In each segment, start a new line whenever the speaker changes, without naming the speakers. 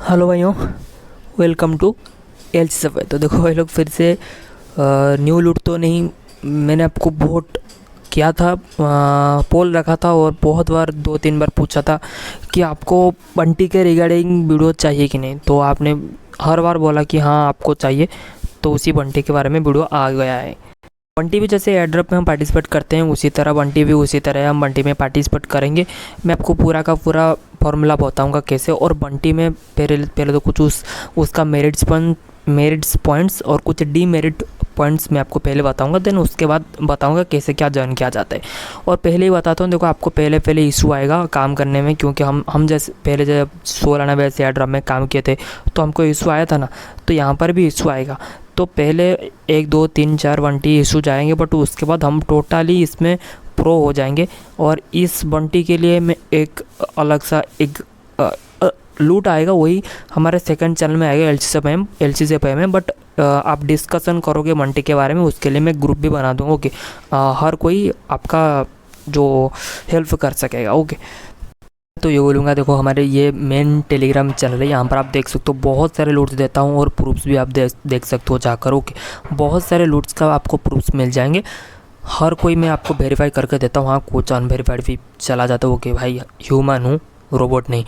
Hello भाइयों, welcome to L C सफ़ेद। तो देखो भाई लोग, फिर से न्यू लूट तो नहीं, मैंने आपको बहुत किया था, पोल रखा था और बहुत बार 2-3 बार पूछा था कि आपको बंटी के रिगार्डिंग वीडियो चाहिए कि नहीं। तो आपने हर बार बोला कि हाँ आपको चाहिए, तो उसी बंटी के बारे में वीडियो आ गया है। बंटी भी जैसे एयरड्रॉप में हम पार्टिसिपेट करते हैं उसी तरह बंटी भी उसी तरह हम बंटी में पार्टिसिपेट करेंगे। मैं आपको पूरा का पूरा फॉर्मूला बताऊंगा कैसे। और बंटी में पहले पहले तो कुछ उसका मेरिट्स पॉइंट्स और कुछ डीमेरिट पॉइंट्स मैं आपको पहले बताऊंगा, देन उसके बाद बताऊंगा कैसे क्या जॉइन किया जाता है। और पहले ही बताता हूँ, देखो आपको पहले इशू आएगा काम करने में, क्योंकि हम जैसे पहले जब 16 से एयरड्रॉप में काम किए थे तो हमको इशू आया था ना, तो यहाँ पर भी इशू आएगा। तो पहले 1 2 3 4 बंटी इशू जाएंगे, बट उसके बाद हम टोटली इसमें प्रो हो जाएंगे। और इस बंटी के लिए मैं एक अलग सा एक लूट आएगा, वही हमारे सेकंड चैनल में आएगा, एल सी से में। बट आप डिस्कशन करोगे बंटी के बारे में, उसके लिए मैं ग्रुप भी बना दूँगा। ओके, हर कोई आपका जो हेल्प कर सकेगा। ओके, तो ये बोलूँगा, देखो हमारे ये मेन टेलीग्राम चैनल है, यहाँ पर आप देख सकते हो बहुत सारे लूट्स देता हूँ और प्रूफ्स भी आप देख सकते हो जाकर। ओके, बहुत सारे लूट्स का आपको प्रूफ्स मिल जाएंगे, हर कोई मैं आपको वेरीफाई करके देता हूँ। हाँ, कुछ अनवेरीफाइड भी चला जाता है, ओके भाई ह्यूमन हूँ, रोबोट नहीं।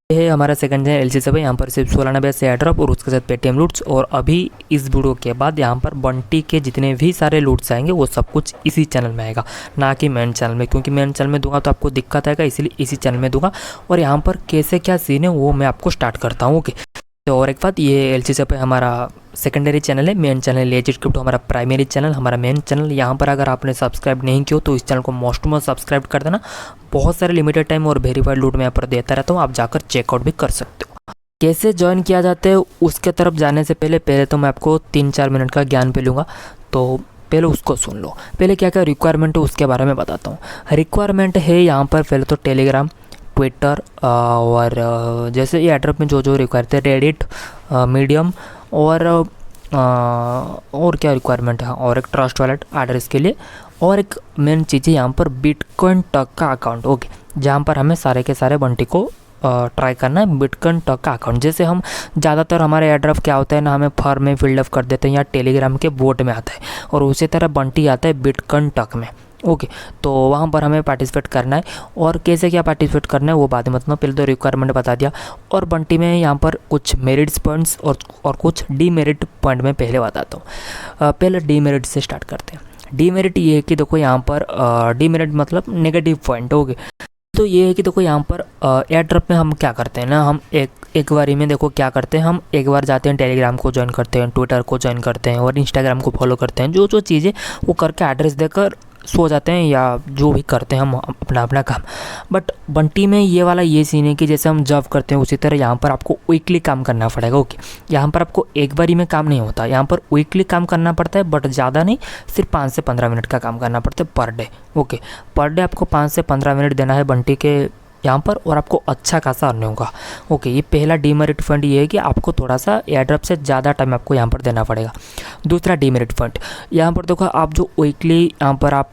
ये है हमारा सेकंड चैनल एलसी सब है, यहाँ पर सिर्फ 16 से एयरड्रॉप और उसके साथ पेटीएम लूट्स। और अभी इस वीडियो के बाद यहाँ पर बंटी के जितने भी सारे लूट्स आएंगे वो सब कुछ इसी चैनल में आएगा, ना कि मेन चैनल में, क्योंकि मेन चैनल में दूंगा तो आपको दिक्कत आएगा, इसलिए इसी चैनल में दूंगा। और यहाँ पर कैसे क्या सीन है वो मैं आपको स्टार्ट करता हूँ। ओके, तो और एक बात, ये एल सी पे हमारा सेकेंडरी चैनल है, मेन चैनल लेजिट क्रिप्टो हमारा प्राइमरी चैनल, हमारा मेन चैनल। यहाँ पर अगर आपने सब्सक्राइब नहीं किया तो इस चैनल को मोस्ट सब्सक्राइब कर देना। बहुत सारे लिमिटेड टाइम और वेरीफाइड लूट मैं यहाँ पर देता रहता हूँ, आप जाकर चेकआउट भी कर सकते हो। कैसे ज्वाइन किया जाता है उसके तरफ जाने से पहले तो मैं आपको 3-4 मिनट का ज्ञान पे लूँगा, तो पहले उसको सुन लो। पहले क्या क्या रिक्वायरमेंट है उसके बारे में बताता हूँ। रिक्वायरमेंट है यहाँ पर पहले तो टेलीग्राम, ट्विटर, और जैसे ये एड्रॉप में जो रिक्वायर थे, रेडिट, मीडियम, और क्या रिक्वायरमेंट है, और एक ट्रस्ट वॉलेट एड्रेस के लिए। और एक मेन चीज़ है यहाँ पर बिटकॉइन टक का अकाउंट। ओके, जहाँ पर हमें सारे के सारे बंटी को ट्राई करना है बिटकॉइन टक का अकाउंट। जैसे हम ज़्यादातर हमारे एड्रॉप क्या होता है ना, हमें फॉर्म में फिल्डअप कर देते हैं या टेलीग्राम के बोट में आता है, और उसी तरह बंटी आता है बिटकॉइन टक में। ओके, तो वहाँ पर हमें पार्टिसिपेट करना है। और कैसे क्या पार्टिसिपेट करना है वो बाद में मतलब, पहले तो रिक्वायरमेंट बता दिया। और बंटी में यहाँ पर कुछ मेरिट्स पॉइंट्स और कुछ डीमेरिट पॉइंट में पहले बताता हूँ। पहले डीमेरिट से स्टार्ट करते हैं। डीमेरिट ये है कि देखो यहाँ पर डीमेरिट मतलब नेगेटिव पॉइंट। ओके, तो ये है कि देखो यहाँ पर एयरड्रॉप में हम क्या करते हैं ना, हम एक बारी में देखो क्या करते हैं, हम एक बार जाते हैं टेलीग्राम को ज्वाइन करते हैं, ट्विटर को ज्वाइन करते हैं और इंस्टाग्राम को फॉलो करते हैं, जो चीज़ें वो करके एड्रेस देकर सो जाते हैं या जो भी करते हैं हम अपना काम। बट बंटी में ये वाला ये सीन है कि जैसे हम जॉब करते हैं उसी तरह यहाँ पर आपको वीकली काम करना पड़ेगा। ओके, यहाँ पर आपको एक बारी में काम नहीं होता, यहाँ पर वीकली काम करना पड़ता है, बट ज़्यादा नहीं, सिर्फ 5 से 15 मिनट का काम करना पड़ता है per day. Okay, per day आपको 5 से 15 मिनट देना है बंटी के यहाँ पर, और आपको अच्छा खासा अर्निंग होगा। ओके, ये पहला डीमेरिट पॉइंट ये है कि आपको थोड़ा सा एयरड्रॉप से ज़्यादा टाइम आपको यहाँ पर देना पड़ेगा। दूसरा डीमेरिट पॉइंट, यहाँ पर देखो आप जो वीकली यहाँ पर आप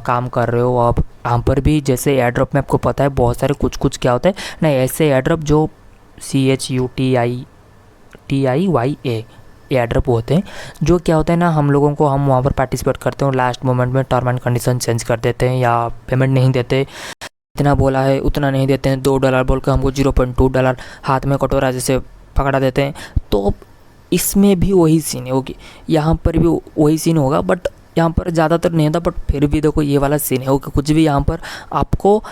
काम कर रहे हो, आप यहाँ पर भी जैसे एयरड्रॉप में आपको पता है बहुत सारे कुछ क्या होता है ना, ऐसे एयरड्रॉप जो CHUTIYA एयरड्रॉप होते हैं, जो क्या होता है ना, हम लोगों को हम वहाँ पर पार्टिसिपेट करते हैं और लास्ट मोमेंट में टर्म एंड कंडीशन चेंज कर देते हैं या पेमेंट नहीं देते, इतना बोला है उतना नहीं देते हैं, $2 बोल कर हमको $0.2 हाथ में कटोरा जैसे पकड़ा देते हैं। तो इसमें भी वही सीन है। ओके, यहाँ पर भी वही सीन होगा, बट यहाँ पर ज़्यादातर नहीं होता, बट फिर भी देखो ये वाला सीन है। ओके, कुछ भी यहाँ पर आपको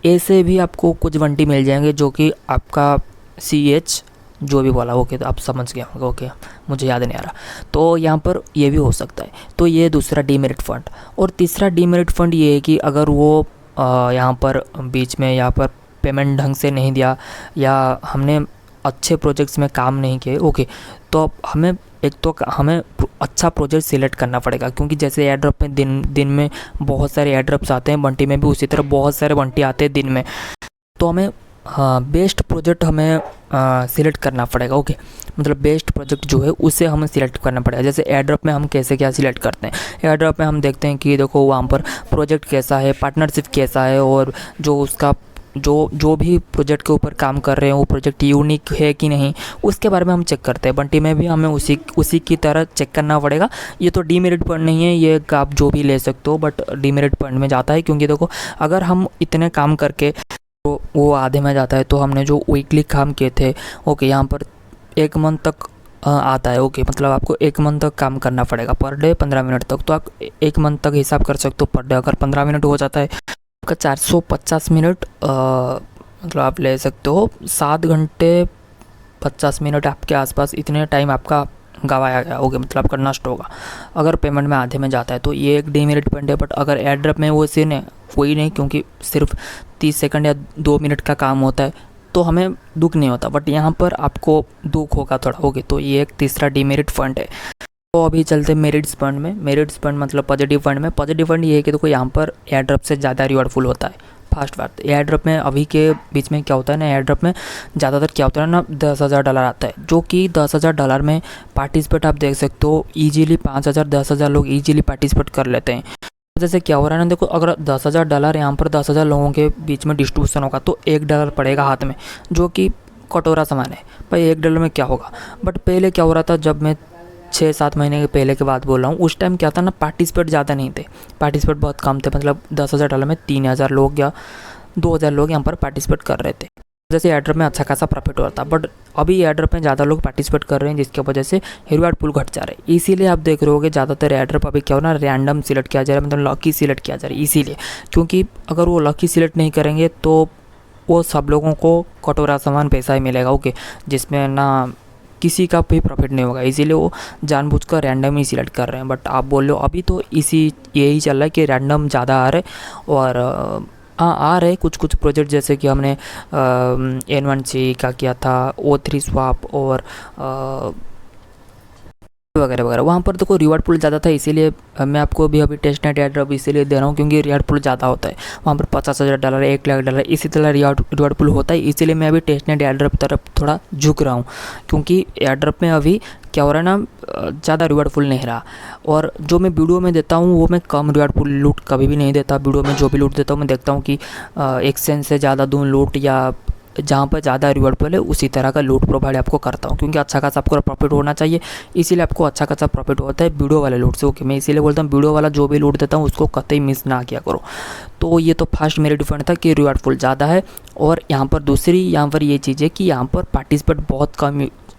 ऐसे भी आपको कुछ बंटी मिल जाएंगे जो कि आपका CH जो भी बोला। ओके, तो आप समझ गए होंगे। ओके, मुझे याद नहीं आ रहा, तो यहाँ पर ये भी हो सकता है। तो ये दूसरा डीमेरिट फंड। और तीसरा डीमेरिट फंड ये है कि अगर वो यहाँ पर बीच में यहाँ पर पेमेंट ढंग से नहीं दिया या हमने अच्छे प्रोजेक्ट्स में काम नहीं किए, ओके, तो हमें हमें अच्छा प्रोजेक्ट सिलेक्ट करना पड़ेगा, क्योंकि जैसे एयरड्रॉप में दिन में बहुत सारे एयरड्रॉप्स आते हैं, बंटी में भी उसी तरह बहुत सारे बंटी आते हैं दिन में, तो हमें बेस्ट प्रोजेक्ट हमें सिलेक्ट करना पड़ेगा। ओके, मतलब बेस्ट प्रोजेक्ट जो है उसे हमें सिलेक्ट करना पड़ेगा। जैसे एयरड्रॉप में हम कैसे क्या सिलेक्ट करते हैं, एयरड्रॉप में हम देखते हैं कि देखो वहाँ पर प्रोजेक्ट कैसा है, पार्टनरशिप कैसा है, और जो उसका जो जो भी प्रोजेक्ट के ऊपर काम कर रहे हैं वो प्रोजेक्ट यूनिक है कि नहीं, उसके बारे में हम चेक करते हैं। बंटी में भी हमें उसी की तरह चेक करना पड़ेगा। ये तो डीमेरिट पॉइंट नहीं है, ये आप जो भी ले सकते हो, बट डीमेरिट पॉइंट में जाता है। क्योंकि देखो, अगर हम इतने काम करके तो वो आधे में जाता है, तो हमने जो वीकली काम किए थे, ओके, यहाँ पर 1 मंथ तक आता है। ओके, मतलब आपको 1 मंथ तक काम करना पड़ेगा, पर डे 15 मिनट तक। तो आप 1 मंथ तक हिसाब कर सकते हो, पर डे अगर 15 मिनट हो जाता है आपका 450 मिनट, मतलब आप ले सकते हो 7 घंटे 50 मिनट आपके आसपास, इतने टाइम आपका गवाया गया। ओके, मतलब आपका नष्ट होगा अगर पेमेंट में आधे में जाता है। तो ये एक डीमेरिट पॉइंट है। बट अगर एयर ड्रॉप में वो सीन है, वही नहीं, क्योंकि सिर्फ 30 सेकंड या 2 मिनट का काम होता है, तो हमें दुख नहीं होता। बट यहाँ पर आपको दुख होगा थोड़ा। ओके, तो ये एक तीसरा डीमेरिट पॉइंट है। तो अभी चलते हैं मेरिट्स पॉइंट में। मेरिट्स पॉइंट मतलब पॉजिटिव पॉइंट में। पॉजिटिव पॉइंट ये है कि देखो, यहाँ पर एयर ड्रॉप से ज़्यादा रिवॉर्डफुल होता है। फास्ट बात, एयर ड्रॉप में अभी के बीच में क्या होता है ना, एयर ड्रॉप में ज़्यादातर क्या होता है ना, $10,000 आता है, जो कि $10,000 में पार्टिसिपेट आप देख सकते हो ईजिली 5,000 10,000 लोग ईजिली पार्टिसिपेट कर लेते हैं। जैसे क्या हो रहा है ना, देखो, अगर $10,000 यहाँ पर 10,000 लोगों के बीच में डिस्ट्रीब्यूशन होगा तो $1 पड़ेगा हाथ में, जो कि कटोरा सामान है। भाई $1 में क्या होगा। बट पहले क्या हो रहा था, जब मैं 6-7 महीने के पहले की बात बोल रहा हूँ, उस टाइम क्या था ना, पार्टिसिपेट ज़्यादा नहीं थे, पार्टिसिपेट बहुत कम थे। मतलब $10,000 में 3,000 लोग या 2,000 लोग यहाँ पर पार्टिसिपेट कर रहे थे। जैसे एयर ड्रॉप में अच्छा खासा प्रॉफिट हो रहा था। बट अभी एयर ड्रॉप में ज़्यादा लोग पार्टिसिपेट कर रहे हैं, जिसकी वजह से रिवार्ड पूल घट जा रहा है। इसीलिए आप देख रहे होगे ज़्यादातर एयर ड्रॉप अभी क्या हो रहा है, रैंडम सिलेक्ट किया जा रहा है, मतलब लकी सिलेक्ट किया जा रहा है। इसीलिए, क्योंकि अगर वो लकी सिलेक्ट नहीं करेंगे तो वो सब लोगों को कटोरा सामान पैसा ही मिलेगा। ओके, जिसमें ना किसी का भी प्रॉफिट नहीं होगा। इसीलिए वो जानबूझकर रैंडम ही सिलेक्ट कर रहे हैं। बट आप बोल लो अभी तो यही चल रहा है कि रैंडम ज़्यादा आ रहे, और हाँ, आ रहे कुछ प्रोजेक्ट, जैसे कि हमने N1C का किया था, O3 स्वैप और वगैरह वगैरह। वहाँ पर देखो रिवार्ड पूल ज़्यादा था, इसीलिए मैं आपको भी अभी टेस्ट नेट एयर ड्रॉप इसीलिए दे रहा हूँ, क्योंकि रिवार्ड पूल ज़्यादा होता है। वहाँ पर $50,000 $1,00,000 इसी तरह रिवार्ड पूल होता है। इसीलिए मैं अभी टेस्ट नेट एयर ड्रॉप तरफ थोड़ा झुक रहा हूँ, क्योंकि एयर ड्रॉप में अभी क्या हो रहा है ना, ज़्यादा रिवार्ड पूल नहीं रहा। और जो मैं वीडियो में देता हूँ वो मैं कम रिवार्ड पूल लूट कभी भी नहीं देता। वीडियो में जो भी लूट देता हूँ मैं देखता हूँ कि एक्सचेंज से ज़्यादा दूँ लूट, या जहाँ पर ज़्यादा रिवॉर्ड पहले उसी तरह का लूट प्रोवाइड आपको करता हूँ, क्योंकि अच्छा खासा आपको प्रॉफिट होना चाहिए। इसीलिए आपको अच्छा खासा प्रॉफिट होता है वीडियो वाले लूट से। ओके, मैं इसीलिए बोलता हूँ वीडियो वाला जो भी लूट देता हूँ उसको कतई मिस ना किया करो। तो ये तो फर्स्ट मेरिट पॉइंट था कि रिवॉर्ड फुल ज़्यादा है। और यहाँ पर दूसरी यहाँ पर ये चीज़ है कि यहाँ पर पार्टिसिपेट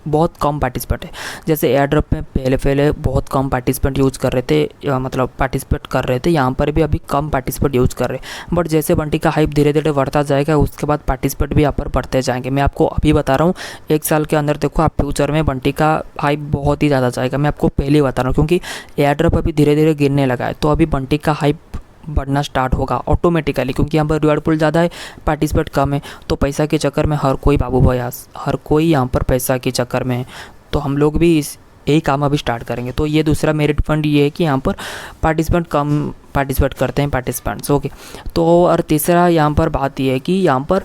बहुत कम पार्टिसिपेट है। जैसे एयर ड्रॉप में पहले बहुत कम पार्टिसिपेंट यूज़ कर रहे थे, मतलब पार्टिसिपेट कर रहे थे। यहाँ पर भी अभी कम पार्टिसिपेट यूज़ कर रहे हैं। बट जैसे बंटी का हाइप धीरे धीरे बढ़ता जाएगा, उसके बाद पार्टिसिपेट भी यहाँ पर बढ़ते जाएंगे। मैं आपको अभी बता रहा हूँ, 1 साल के अंदर देखो आप फ्यूचर में बंटी का हाइप बहुत ही ज़्यादा जाएगा। मैं आपको पहले ही बता रहा हूँ, क्योंकि एयर ड्रॉप अभी धीरे धीरे गिरने लगा है, तो अभी बंटी का हाइप बढ़ना स्टार्ट होगा ऑटोमेटिकली, क्योंकि यहाँ पर रिवार्ड पूल ज़्यादा है, पार्टिसिपेट कम है। तो पैसा के चक्कर में हर कोई बाबू भाई, हर कोई यहाँ पर पैसा के चक्कर में है। तो हम लोग भी यही काम अभी स्टार्ट करेंगे। तो ये दूसरा मेरिट पॉइंट ये है कि यहाँ पर पार्टिसिपेंट कम पार्टिसिपेट करते हैं पार्टिसिपेंट्स। ओके, तो और तीसरा यहाँ पर बात ये है कि यहाँ पर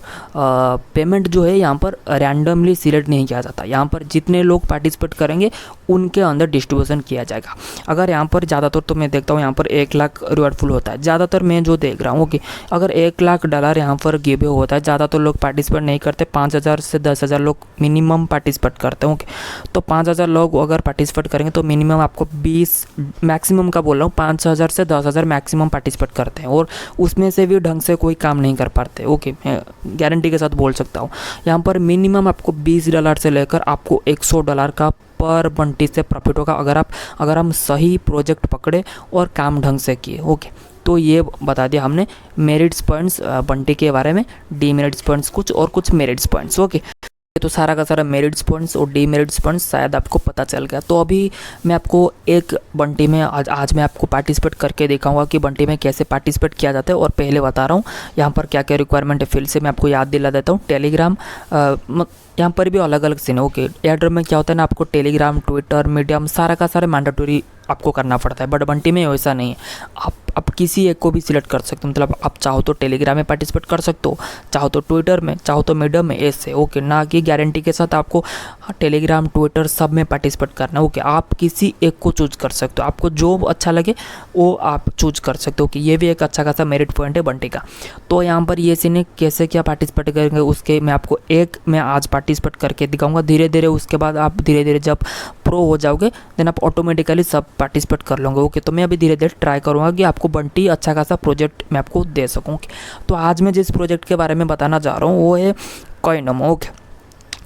पेमेंट जो है यहाँ पर रैंडमली सिलेक्ट नहीं किया जाता। यहाँ पर जितने लोग पार्टिसिपेट करेंगे उनके अंदर डिस्ट्रीब्यूशन किया जाएगा। अगर यहाँ पर ज़्यादातर तो मैं देखता हूँ यहाँ पर 1 लाख रिवॉर्ड फुल होता है, ज़्यादातर मैं जो देख रहा हूँ। ओके, अगर $1,00,000 यहाँ पर गिव होता है, ज़्यादातर लोग पार्टिसिपेट नहीं करते, 5,000 से 10,000 लोग मिनिमम पार्टिसिपेट करते हैं। ओके, तो 5,000 लोग अगर पार्टिसिपेट करेंगे तो मिनिमम आपको 20, मैक्सिमम का बोल रहा हूँ, 5,000 से 10,000 मैक्सिमम पार्टिसिपेट करते हैं, और उसमें से भी ढंग से कोई काम नहीं कर पाते। ओके, मैं गारंटी के साथ बोल सकता हूँ। यहाँ पर मिनिमम आपको $20 से लेकर आपको $100 का पर बंटी से प्रॉफिट होगा, अगर हम सही प्रोजेक्ट पकड़े और काम ढंग से किए। ओके, तो ये बता दिया हमने मेरिट्स पॉइंट्स बंटी के बारे में, डीमेरिट्स पॉइंट्स कुछ और कुछ मेरिट्स पॉइंट्स। ओके, तो सारा का सारा मेरिट्स पॉइंट्स और डीमेरिट्स पॉइंट्स शायद आपको पता चल गया। तो अभी मैं आपको एक बंटी में आज मैं आपको पार्टिसिपेट करके दिखाऊंगा कि बंटी में कैसे पार्टिसिपेट किया जाता है। और पहले बता रहा हूँ यहाँ पर क्या क्या रिक्वायरमेंट है, फिर से मैं आपको याद दिला देता हूँ। टेलीग्राम, यहाँ पर भी अलग अलग सीन है। ओके, एयर ड्रॉप में क्या होता है ना, आपको टेलीग्राम, ट्विटर, मीडियम सारा का सारा मैंडेटरी आपको करना पड़ता है। बट बंटी में वैसा नहीं है, आप किसी एक को भी सिलेक्ट कर सकते हो, मतलब आप चाहो तो टेलीग्राम में पार्टिसिपेट कर सकते हो, चाहो तो ट्विटर में, चाहो तो मीडियम में, ऐसे। ओके, ना कि गारंटी के साथ आपको टेलीग्राम ट्विटर सब में पार्टिसिपेट करना। ओके, आप किसी एक को चूज कर सकते हो, आपको जो अच्छा लगे वो आप चूज कर सकते हो कि ये भी एक अच्छा खासा मेरिट पॉइंट है बंटी का। तो यहाँ पर ये सीने कैसे क्या पार्टिसिपेट करेंगे उसके मैं आज पार्टिसिपेट करके दिखाऊंगा। धीरे धीरे उसके बाद आप धीरे धीरे जब प्रो हो जाओगे देन आप ऑटोमेटिकली सब पार्टिसिपेट कर लोगे। ओके, तो मैं अभी धीरे धीरे ट्राई करूँगा कि आपको बंटी अच्छा खासा प्रोजेक्ट मैं आपको दे सकूँ। तो आज मैं जिस प्रोजेक्ट के बारे में बताना चाह रहा हूँ वो है कॉइनमो। ओके,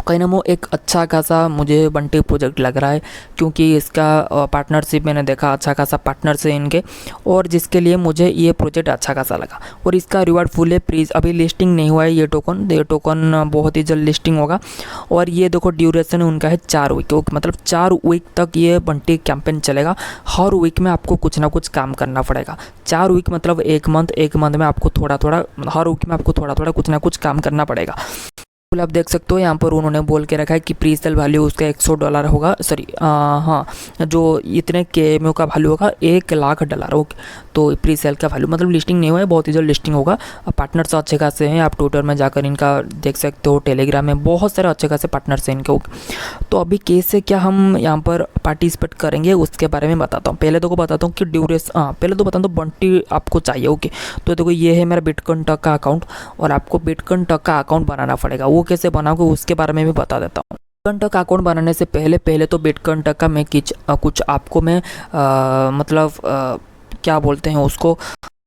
कॉइनमो एक अच्छा खासा मुझे बंटी प्रोजेक्ट लग रहा है, क्योंकि इसका पार्टनरशिप मैंने देखा, अच्छा खासा पार्टनर्स है इनके, और जिसके लिए मुझे ये प्रोजेक्ट अच्छा खासा लगा। और इसका रिवार्ड फुल है, प्रीज अभी लिस्टिंग नहीं हुआ है ये टोकन बहुत ही जल्द लिस्टिंग होगा। और ये देखो ड्यूरेशन उनका है 4 वीक। ओके, मतलब 4 वीक तक ये बंटी कैंपेन चलेगा। हर वीक में आपको कुछ ना कुछ काम करना पड़ेगा। 4 वीक मतलब एक मंथ में आपको हर वीक में आपको थोड़ा थोड़ा कुछ ना कुछ काम करना पड़ेगा। आप देख सकते हो यहाँ पर उन्होंने बोल के रखा है कि प्री सेल वैल्यू उसका $100 होगा, सॉरी हाँ, जो इतने KMO का वैल्यू होगा $1,00,000। ओके, तो प्री सेल का वैल्यू मतलब लिस्टिंग नहीं हुआ है, बहुत ही जल्द लिस्टिंग होगा। पार्टनर्स अच्छे खासे हैं, आप ट्विटर में जाकर इनका देख सकते हो, टेलीग्राम में बहुत सारे अच्छे खासे पार्टनर्स हैं इनके। ओके, तो अभी कैसे क्या हम यहाँ पर पार्टिसिपेट करेंगे उसके बारे में बताता हूँ। पहले तो बताता हूँ कि पहले तो बताता हूँ बंटी आपको चाहिए। ओके, तो देखो ये है मेरा बिटकॉइन टक का अकाउंट, और आपको बिटकॉइन टक का अकाउंट बनाना पड़ेगा। वो कैसे बनाओगे उसके बारे में भी बता देता हूँ। बिटकॉइन टक अकाउंट बनाने से पहले तो बिटकॉइन टक का मैं कुछ आपको मैं क्या बोलते हैं उसको,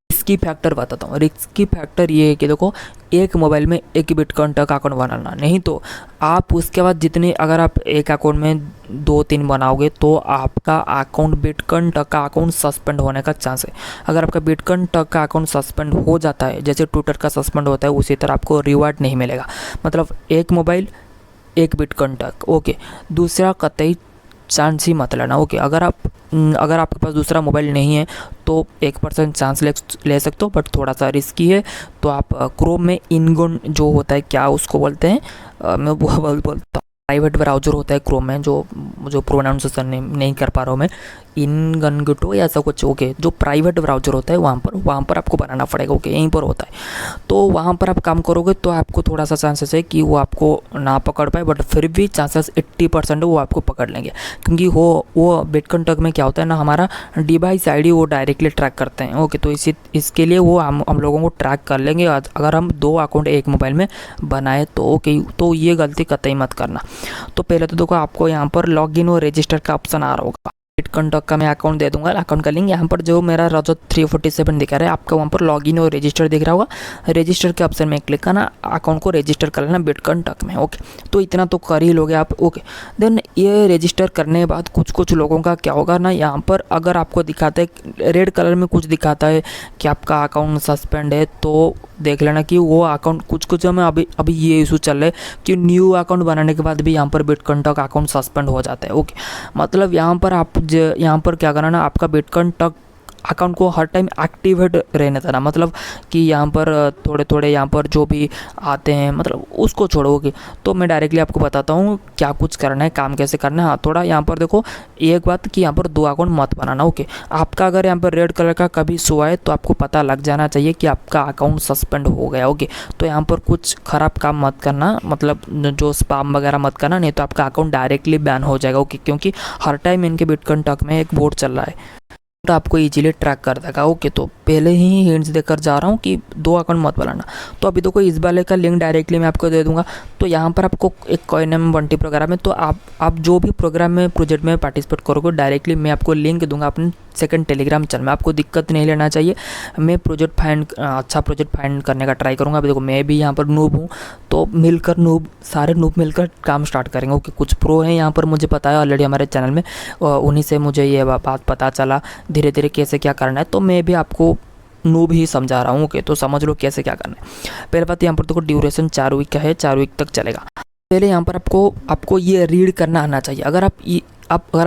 रिस्की फैक्टर बताता हूँ। रिस्की फैक्टर ये है कि देखो, एक मोबाइल में एक बिटकॉइन टक अकाउंट बनाना, नहीं तो आप उसके बाद अगर आप एक अकाउंट में 2-3 बनाओगे तो आपका अकाउंट बिटकॉइन टक का अकाउंट सस्पेंड होने का चांस है। अगर आपका बिटकॉइन टक का अकाउंट सस्पेंड हो जाता है, जैसे ट्विटर का सस्पेंड होता है, उसी तरह आपको रिवार्ड नहीं मिलेगा। मतलब एक मोबाइल एक बिटकॉइन टक। ओके, दूसरा कतई चांस ही मत लेना। ओके, अगर आपके पास दूसरा मोबाइल नहीं है तो 1% चांस ले सकते हो, बट थोड़ा सा रिस्की है। तो आप क्रोम में इनगन जो होता है, क्या उसको बोलते हैं, मैं बोलता हूँ प्राइवेट ब्राउज़र होता है क्रोम में, जो प्रोनाउंसिएशन नहीं कर पा रहा हूँ मैं, इनगनगटो या ऐसा कुछ। ओके, जो प्राइवेट ब्राउज़र होता है वहाँ पर आपको बनाना पड़ेगा। ओके, यहीं पर होता है। तो वहाँ पर आप काम करोगे तो आपको थोड़ा सा चांसेस है कि वो आपको ना पकड़ पाए, बट फिर भी चांसेस 80% वो आपको पकड़ लेंगे, क्योंकि वो बिटकॉइन टक में क्या होता है ना, हमारा डिवाइस ID वो डायरेक्टली ट्रैक करते हैं। ओके, तो इसके लिए वो हम लोगों को ट्रैक कर लेंगे अगर हम 2 अकाउंट एक मोबाइल में बनाए तो। ओके, तो ये गलती कतई मत करना। तो पहले तो देखो, आपको यहाँ पर लॉगिन और रजिस्टर का ऑप्शन आ रहा होगा। बिटकॉइन टक का मैं अकाउंट दे दूंगा, अकाउंट का लिंक यहाँ पर जो मेरा रजत 347 दिखा रहा है, आपका वहाँ पर लॉगिन और रजिस्टर दिख रहा होगा। रजिस्टर के ऑप्शन में क्लिक करना, अकाउंट को रजिस्टर कर लेना बिटकॉइन टक में। ओके, तो इतना तो कर ही लोगे आप। ओके, देन ये रजिस्टर करने के बाद कुछ लोगों का क्या होगा ना, यहाँ पर अगर आपको दिखाता है रेड कलर में कुछ दिखाता है कि आपका अकाउंट सस्पेंड है, तो देख लेना कि वो अकाउंट कुछ में अभी ये इशू चल रहा है कि न्यू अकाउंट बनाने के बाद भी यहाँ पर बिटकॉइन टक अकाउंट सस्पेंड हो जाता है। ओके, मतलब यहाँ पर क्या करना ना, आपका बिटकॉइन टक अकाउंट को हर टाइम एक्टिवेट रहने देना, मतलब कि यहाँ पर थोड़े यहाँ पर जो भी आते हैं मतलब उसको छोड़ोगे। तो मैं डायरेक्टली आपको बताता हूँ क्या कुछ करना है, काम कैसे करना है। हाँ, थोड़ा यहाँ पर देखो एक बात कि यहाँ पर 2 अकाउंट मत बनाना। ओके, आपका अगर यहाँ पर रेड कलर का कभी शो आए तो आपको पता लग जाना चाहिए कि आपका अकाउंट सस्पेंड हो गया। ओके, तो यहाँ पर कुछ ख़राब काम मत करना, मतलब जो स्पैम वगैरह मत करना, नहीं तो आपका अकाउंट डायरेक्टली बैन हो जाएगा। ओके, क्योंकि हर टाइम इनके बिटकॉइन टक में एक बोर्ड चल रहा है, तो आपको इजीली ट्रैक कर देगा। ओके, तो पहले ही हिंट्स देकर जा रहा हूँ कि 2 अकाउंट मत बनाना। तो अभी तो कोई इस वाले का लिंक डायरेक्टली मैं आपको दे दूंगा। तो यहाँ पर आपको एक कॉइनमो बंटी प्रोग्राम है, तो आप जो भी प्रोग्राम में प्रोजेक्ट में पार्टिसिपेट करोगे डायरेक्टली मैं आपको लिंक दूंगा अपने सेकंड टेलीग्राम चैनल में। आपको दिक्कत नहीं लेना चाहिए, मैं अच्छा प्रोजेक्ट फाइंड करने का ट्राई करूँगा। अभी देखो मैं भी यहाँ पर नूब हूँ, तो सारे नूब मिलकर काम स्टार्ट करेंगे। ओके, कुछ प्रो हैं यहाँ पर, मुझे पता है ऑलरेडी हमारे चैनल में, उन्हीं से मुझे ये बात पता चला धीरे धीरे कैसे क्या करना है। तो मैं भी आपको नूब ही समझा रहा हूँ। ओके, तो समझ लो कैसे क्या करना है। पहले बात यहाँ पर देखो, ड्यूरेशन 4 वीक का है, 4 वीक तक चलेगा। पहले यहाँ पर आपको ये रीड करना आना चाहिए। अगर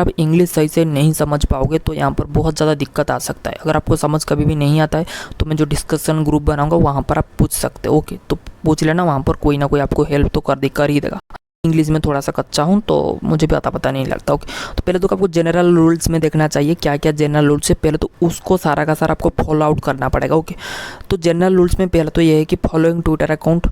आप इंग्लिश सही से नहीं समझ पाओगे तो यहाँ पर बहुत ज़्यादा दिक्कत आ सकता है। अगर आपको समझ कभी भी नहीं आता है तो मैं जो डिस्कशन ग्रुप बनाऊंगा वहाँ पर आप पूछ सकते हो। ओके, तो पूछ लेना, वहाँ पर कोई ना कोई आपको हेल्प तो कर ही देगा। इंग्लिश में थोड़ा सा कच्चा हूँ तो मुझे भी पता नहीं लगता। ओके, तो पहले तो आपको जनरल रूल्स में देखना चाहिए क्या क्या जनरल रूल्स है, पहले तो उसको सारा का सारा आपको फॉलो आउट करना पड़ेगा। ओके, तो जनरल रूल्स में पहले तो ये है कि following Twitter account,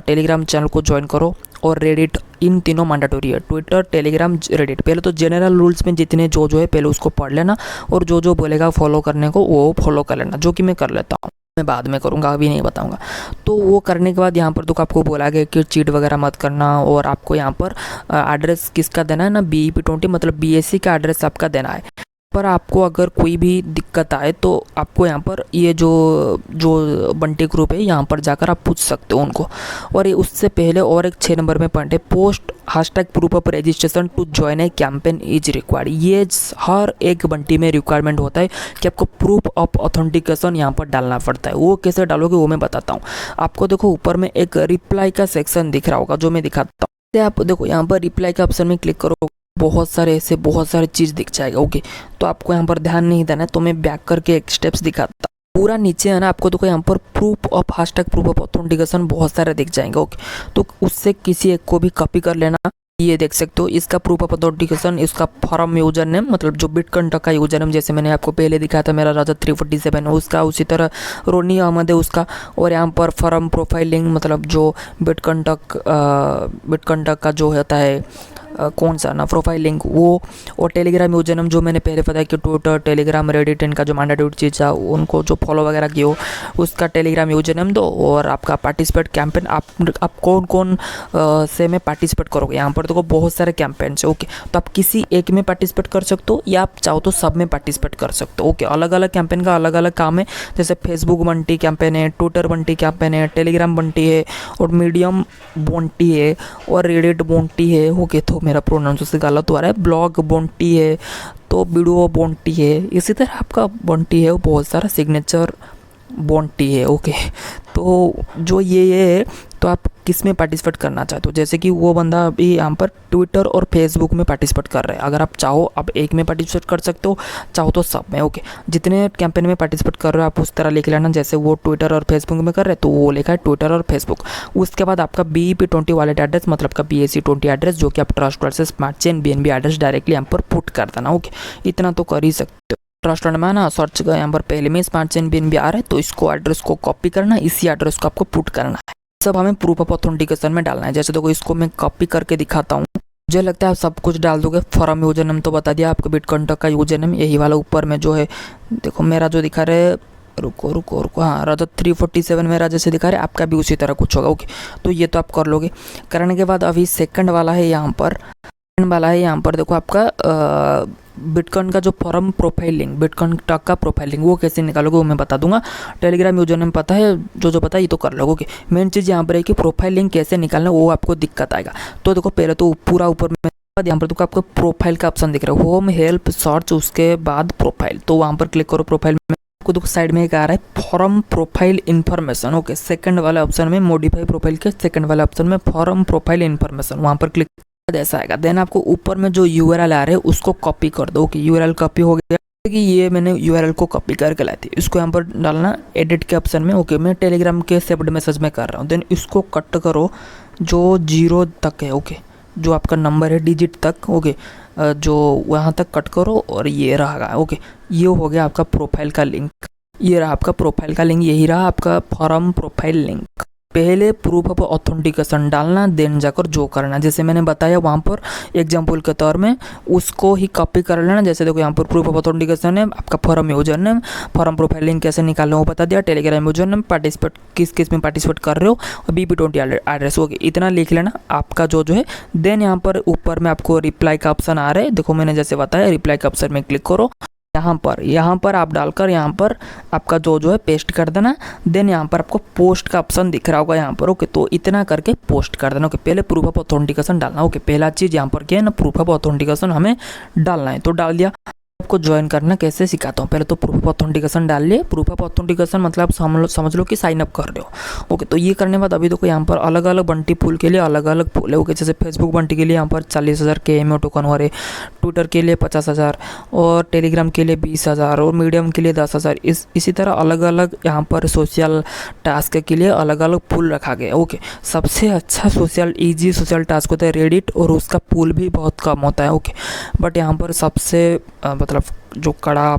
Telegram channel को ज्वाइन करो और रेडिट, इन तीनों मैंडेटरी है, ट्विटर, टेलीग्राम, रेडिट। पहले तो जनरल रूल्स में जितने जो है पहले उसको पढ़ लेना और जो बोलेगा फॉलो करने को वो फॉलो कर लेना, जो कि मैं कर लेता हूँ, मैं बाद में करूँगा, अभी नहीं बताऊँगा। तो वो करने के बाद यहाँ पर तो आपको बोला गया कि चीट वगैरह मत करना और आपको यहाँ पर एड्रेस किसका देना है ना, BEP20 मतलब BSC का एड्रेस आपका देना है। पर आपको अगर कोई भी दिक्कत आए तो आपको यहाँ पर ये जो बंटी ग्रुप है यहाँ पर जाकर आप पूछ सकते हो उनको। और ये उससे पहले और एक 6 नंबर में पॉइंट है, post hashtag proof of registration to join a campaign is required. ये हर एक बंटी में रिक्वायरमेंट होता है कि आपको प्रूफ ऑफ ऑथेंटिकेशन यहाँ पर डालना पड़ता है। वो कैसे डालोगे वो मैं बताता हूँ आपको। देखो ऊपर में एक रिप्लाई का सेक्शन दिख रहा होगा जो मैं दिखाता हूँ। आप देखो यहाँ पर रिप्लाई का ऑप्शन में क्लिक करो, बहुत सारे चीज़ दिख जाएगा। ओके, तो आपको यहाँ पर ध्यान नहीं देना है, तो मैं बैक करके एक स्टेप्स दिखाता हूँ। पूरा नीचे है ना, आपको देखो यहाँ पर proof of hashtag proof of authentication बहुत सारे दिख जाएंगे। ओके, तो उससे किसी एक को भी कॉपी कर लेना। ये देख सकते हो इसका प्रूफ ऑफ ऑथेंटिकेशन, इसका फॉर्म यूजर नेम मतलब जो बिटकॉइन का यूजर नेम, जैसे मैंने आपको पहले दिखाया था मेरा रजत 347 उसका, उसी तरह रोनी अहमद है उसका। और यहाँ पर फॉर्म प्रोफाइलिंग मतलब जो बिटकॉइन का जो होता है कौन सा ना प्रोफाइल लिंक वो, और टेलीग्राम यूजर नेम जो मैंने पहले बताया कि ट्विटर, टेलीग्राम, रेडिट इनका जो मैंडेटरी चीज़ है उनको जो फॉलो वगैरह किए हो उसका टेलीग्राम यूजर नेम दो। और आपका पार्टिसिपेट कैंपेन, आप कौन कौन से में पार्टिसिपेट करोगे। यहाँ पर देखो बहुत सारे कैंपेन है। ओके, तो आप किसी एक में पार्टिसिपेट कर सकते हो या आप चाहो तो सब में पार्टिसिपेट कर सकते हो। ओके, अलग अलग कैंपेन का अलग अलग काम है, जैसे फेसबुक बंटी कैंपेन है, ट्विटर बंटी कैंपेन है, टेलीग्राम बंटी है, और मीडियम बंटी है, और रेडिट बंटी है। ओके, तो मेरा प्रोनाउंसिएशन गलत हो रहा है, ब्लॉग बंटी है, तो वीडियो बंटी है, इसी तरह आपका बंटी है वो बहुत सारा सिग्नेचर बंटी है। ओके, तो जो ये है, तो आप किस में पार्टिसिपेट करना चाहते हो, जैसे कि वो बंदा अभी यहाँ पर ट्विटर और फेसबुक में पार्टिसिपेट कर रहा है। अगर आप चाहो आप एक में पार्टिसिपेट कर सकते हो, चाहो तो सब में। ओके, जितने कैंपेन में पार्टिसिपेट कर रहे हो आप उस तरह लिख लेना, जैसे वो ट्विटर और फेसबुक में कर रहे हैं तो वो लिखा है ट्विटर और फेसबुक। उसके बाद आपका BEP20 वॉलेट एड्रेस मतलब का BSC20 एड्रेस जो कि आप ट्रस्ट वॉलेट से smart chain BNB address directly यहाँ पर पुट कर देना। ओके, इतना तो कर ही सकते हो। ट्रस्ट वॉलेट में ना सर्च का यहाँ पर पहले में स्मार्ट चेन BNB आ रहा है, तो इसको एड्रेस को कॉपी करना, इसी एड्रेस को आपको पुट करना है। सब हमें प्रूफ ऑफ ऑथेंटिकेशन में डालना है। जैसे देखो इसको मैं कॉपी करके दिखाता हूँ, मुझे लगता है आप सब कुछ डाल दोगे। फॉर्म यूजर नेम तो बता दिया, आपका बिटकॉइन का यूजर नेम यही वाला ऊपर में जो है, देखो मेरा जो दिखा रहे, रुको हाँ, रजत 347 मेरा जैसे दिखा रहे आपका भी उसी तरह कुछ होगा। ओके, तो ये तो आप कर लोगे। करने के बाद अभी सेकंड वाला है यहाँ पर देखो आपका बिटकॉइन का जो फॉर्म प्रोफाइल लिंक, बिटकॉइन का प्रोफाइल लिंक वो कैसे निकालोगे वो मैं बता दूंगा। टेलीग्राम यूजर नेम पता है, जो पता है ये तो कर लोगे। ओके, मेन चीज़ यहाँ पर है कि प्रोफाइल लिंक कैसे निकालना वो आपको दिक्कत आएगा। तो देखो पहले तो पूरा ऊपर में यहाँ पर देखो आपको प्रोफाइल का ऑप्शन दिख रहा है, होम हेल्प सर्च, उसके बाद प्रोफाइल, तो वहाँ पर क्लिक करो। प्रोफाइल में आपको देखो साइड में एक आ रहा है form profile information. Okay, second वाले ऑप्शन में मॉडिफाई प्रोफाइल के सेकंड वाले ऑप्शन में फॉर्म प्रोफाइल इन्फॉर्मेशन, वहाँ पर क्लिक ऐसा आएगा। देन आपको ऊपर में जो URL आ रहा है उसको कॉपी कर दो। ओके, URL कॉपी हो गया कि ये मैंने URL को कॉपी करके लाई थी, इसको यहाँ पर डालना एडिट के ऑप्शन में। ओके, मैं टेलीग्राम के सेव्ड मैसेज में कर रहा हूँ। देन इसको कट करो जो 0 तक है। ओके, जो आपका नंबर है डिजिट तक। ओके, जो वहाँ तक कट करो और ये रहा। ओके, ये हो गया आपका प्रोफाइल का लिंक, ये रहा आपका प्रोफाइल का लिंक, यही रहा आपका फॉर्म प्रोफाइल लिंक। पहले प्रूफ ऑफ ऑथेंटिकेशन डालना, देन जाकर जो करना, जैसे मैंने बताया वहाँ पर एग्जाम्पल के तौर में उसको ही कॉपी कर लेना। जैसे देखो यहाँ पर प्रूफ ऑफ ऑथेंटिकेशन है, आपका form user name, form profile link कैसे निकालना वो बता दिया, टेलीग्राम यूजर नेम, पार्टिसिपेट किस में पार्टिसिपेट कर रहे हो, और BEP20 एड्रेस। ओके, इतना लिख लेना आपका जो है। देन यहाँ पर ऊपर में आपको रिप्लाई का ऑप्शन आ रहा है, देखो मैंने जैसे बताया रिप्लाई का ऑप्शन में क्लिक करो। यहाँ पर आप डालकर यहाँ पर आपका जो है पेस्ट कर देना। देन यहाँ पर आपको पोस्ट का ऑप्शन दिख रहा होगा यहाँ पर। ओके, तो इतना करके पोस्ट कर देना। ओके, पहले प्रूफ ऑफ ऑथेंटिकेशन डालना। ओके, पहला चीज़ यहाँ पर क्या है ना, प्रूफ ऑफ ऑथेंटिकेशन हमें डालना है, तो डाल दिया। आपको ज्वाइन करना कैसे सिखाता हूँ। पहले तो प्रूफ ऑफ ऑथेंटिकेशन डाल लिए। प्रूफ ऑफ ऑथेंटिकेशन मतलब समझ लो कि साइन अप कर रहे हो। ओके, तो ये करने के बाद अभी देखो यहाँ पर अलग अलग बंटी पूल के लिए अलग अलग पूल है। ओके, जैसे फेसबुक बंटी के लिए यहाँ पर 40,000 के एमओ टोकन हो रहे, ट्विटर के लिए 50,000 और टेलीग्राम के लिए 20,000 और मीडियम के लिए 10,000। इसी तरह अलग अलग यहाँ पर सोशल टास्क के लिए अलग अलग पूल रखा गया। ओके, सबसे अच्छा ईजी सोशल टास्क होता है रेडिट और उसका पूल भी बहुत कम होता है। ओके, बट यहाँ पर सबसे मतलब जो कड़ा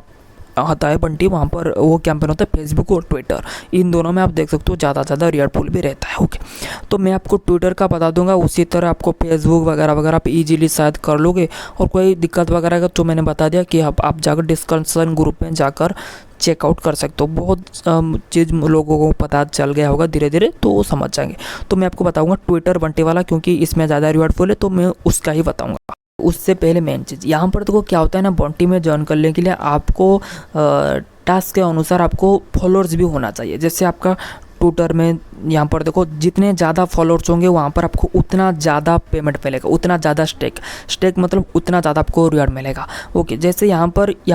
आता है बंटी, वहाँ पर वो कैंपेन होता है फेसबुक और ट्विटर। इन दोनों में आप देख सकते हो ज़्यादा रियल पूल भी रहता है। ओके, तो मैं आपको ट्विटर का बता दूंगा, उसी तरह आपको फेसबुक वगैरह आप इजीली शायद कर लोगे। और कोई दिक्कत वगैरह का तो मैंने बता दिया कि आप जाकर डिस्कशन ग्रुप में जाकर चेकआउट कर सकते हो। बहुत चीज़ लोगों को पता चल गया होगा धीरे धीरे, तो वो समझ जाएंगे। तो मैं आपको बताऊंगा ट्विटर बंटी वाला, क्योंकि इसमें ज़्यादा रिवॉर्ड फुल है, तो मैं उसका ही बताऊंगा। उससे पहले मेन चीज़ यहाँ पर देखो क्या होता है ना, बंटी में ज्वाइन करने के लिए आपको टास्क के अनुसार आपको फॉलोअर्स भी होना चाहिए। जैसे आपका ट्विटर में यहाँ पर देखो जितने ज़्यादा फॉलोअर्स होंगे वहाँ पर आपको उतना ज़्यादा पेमेंट मिलेगा, उतना ज़्यादा स्टेक मतलब उतना ज़्यादा आपको रिवॉर्ड मिलेगा। ओके, जैसे यहाँ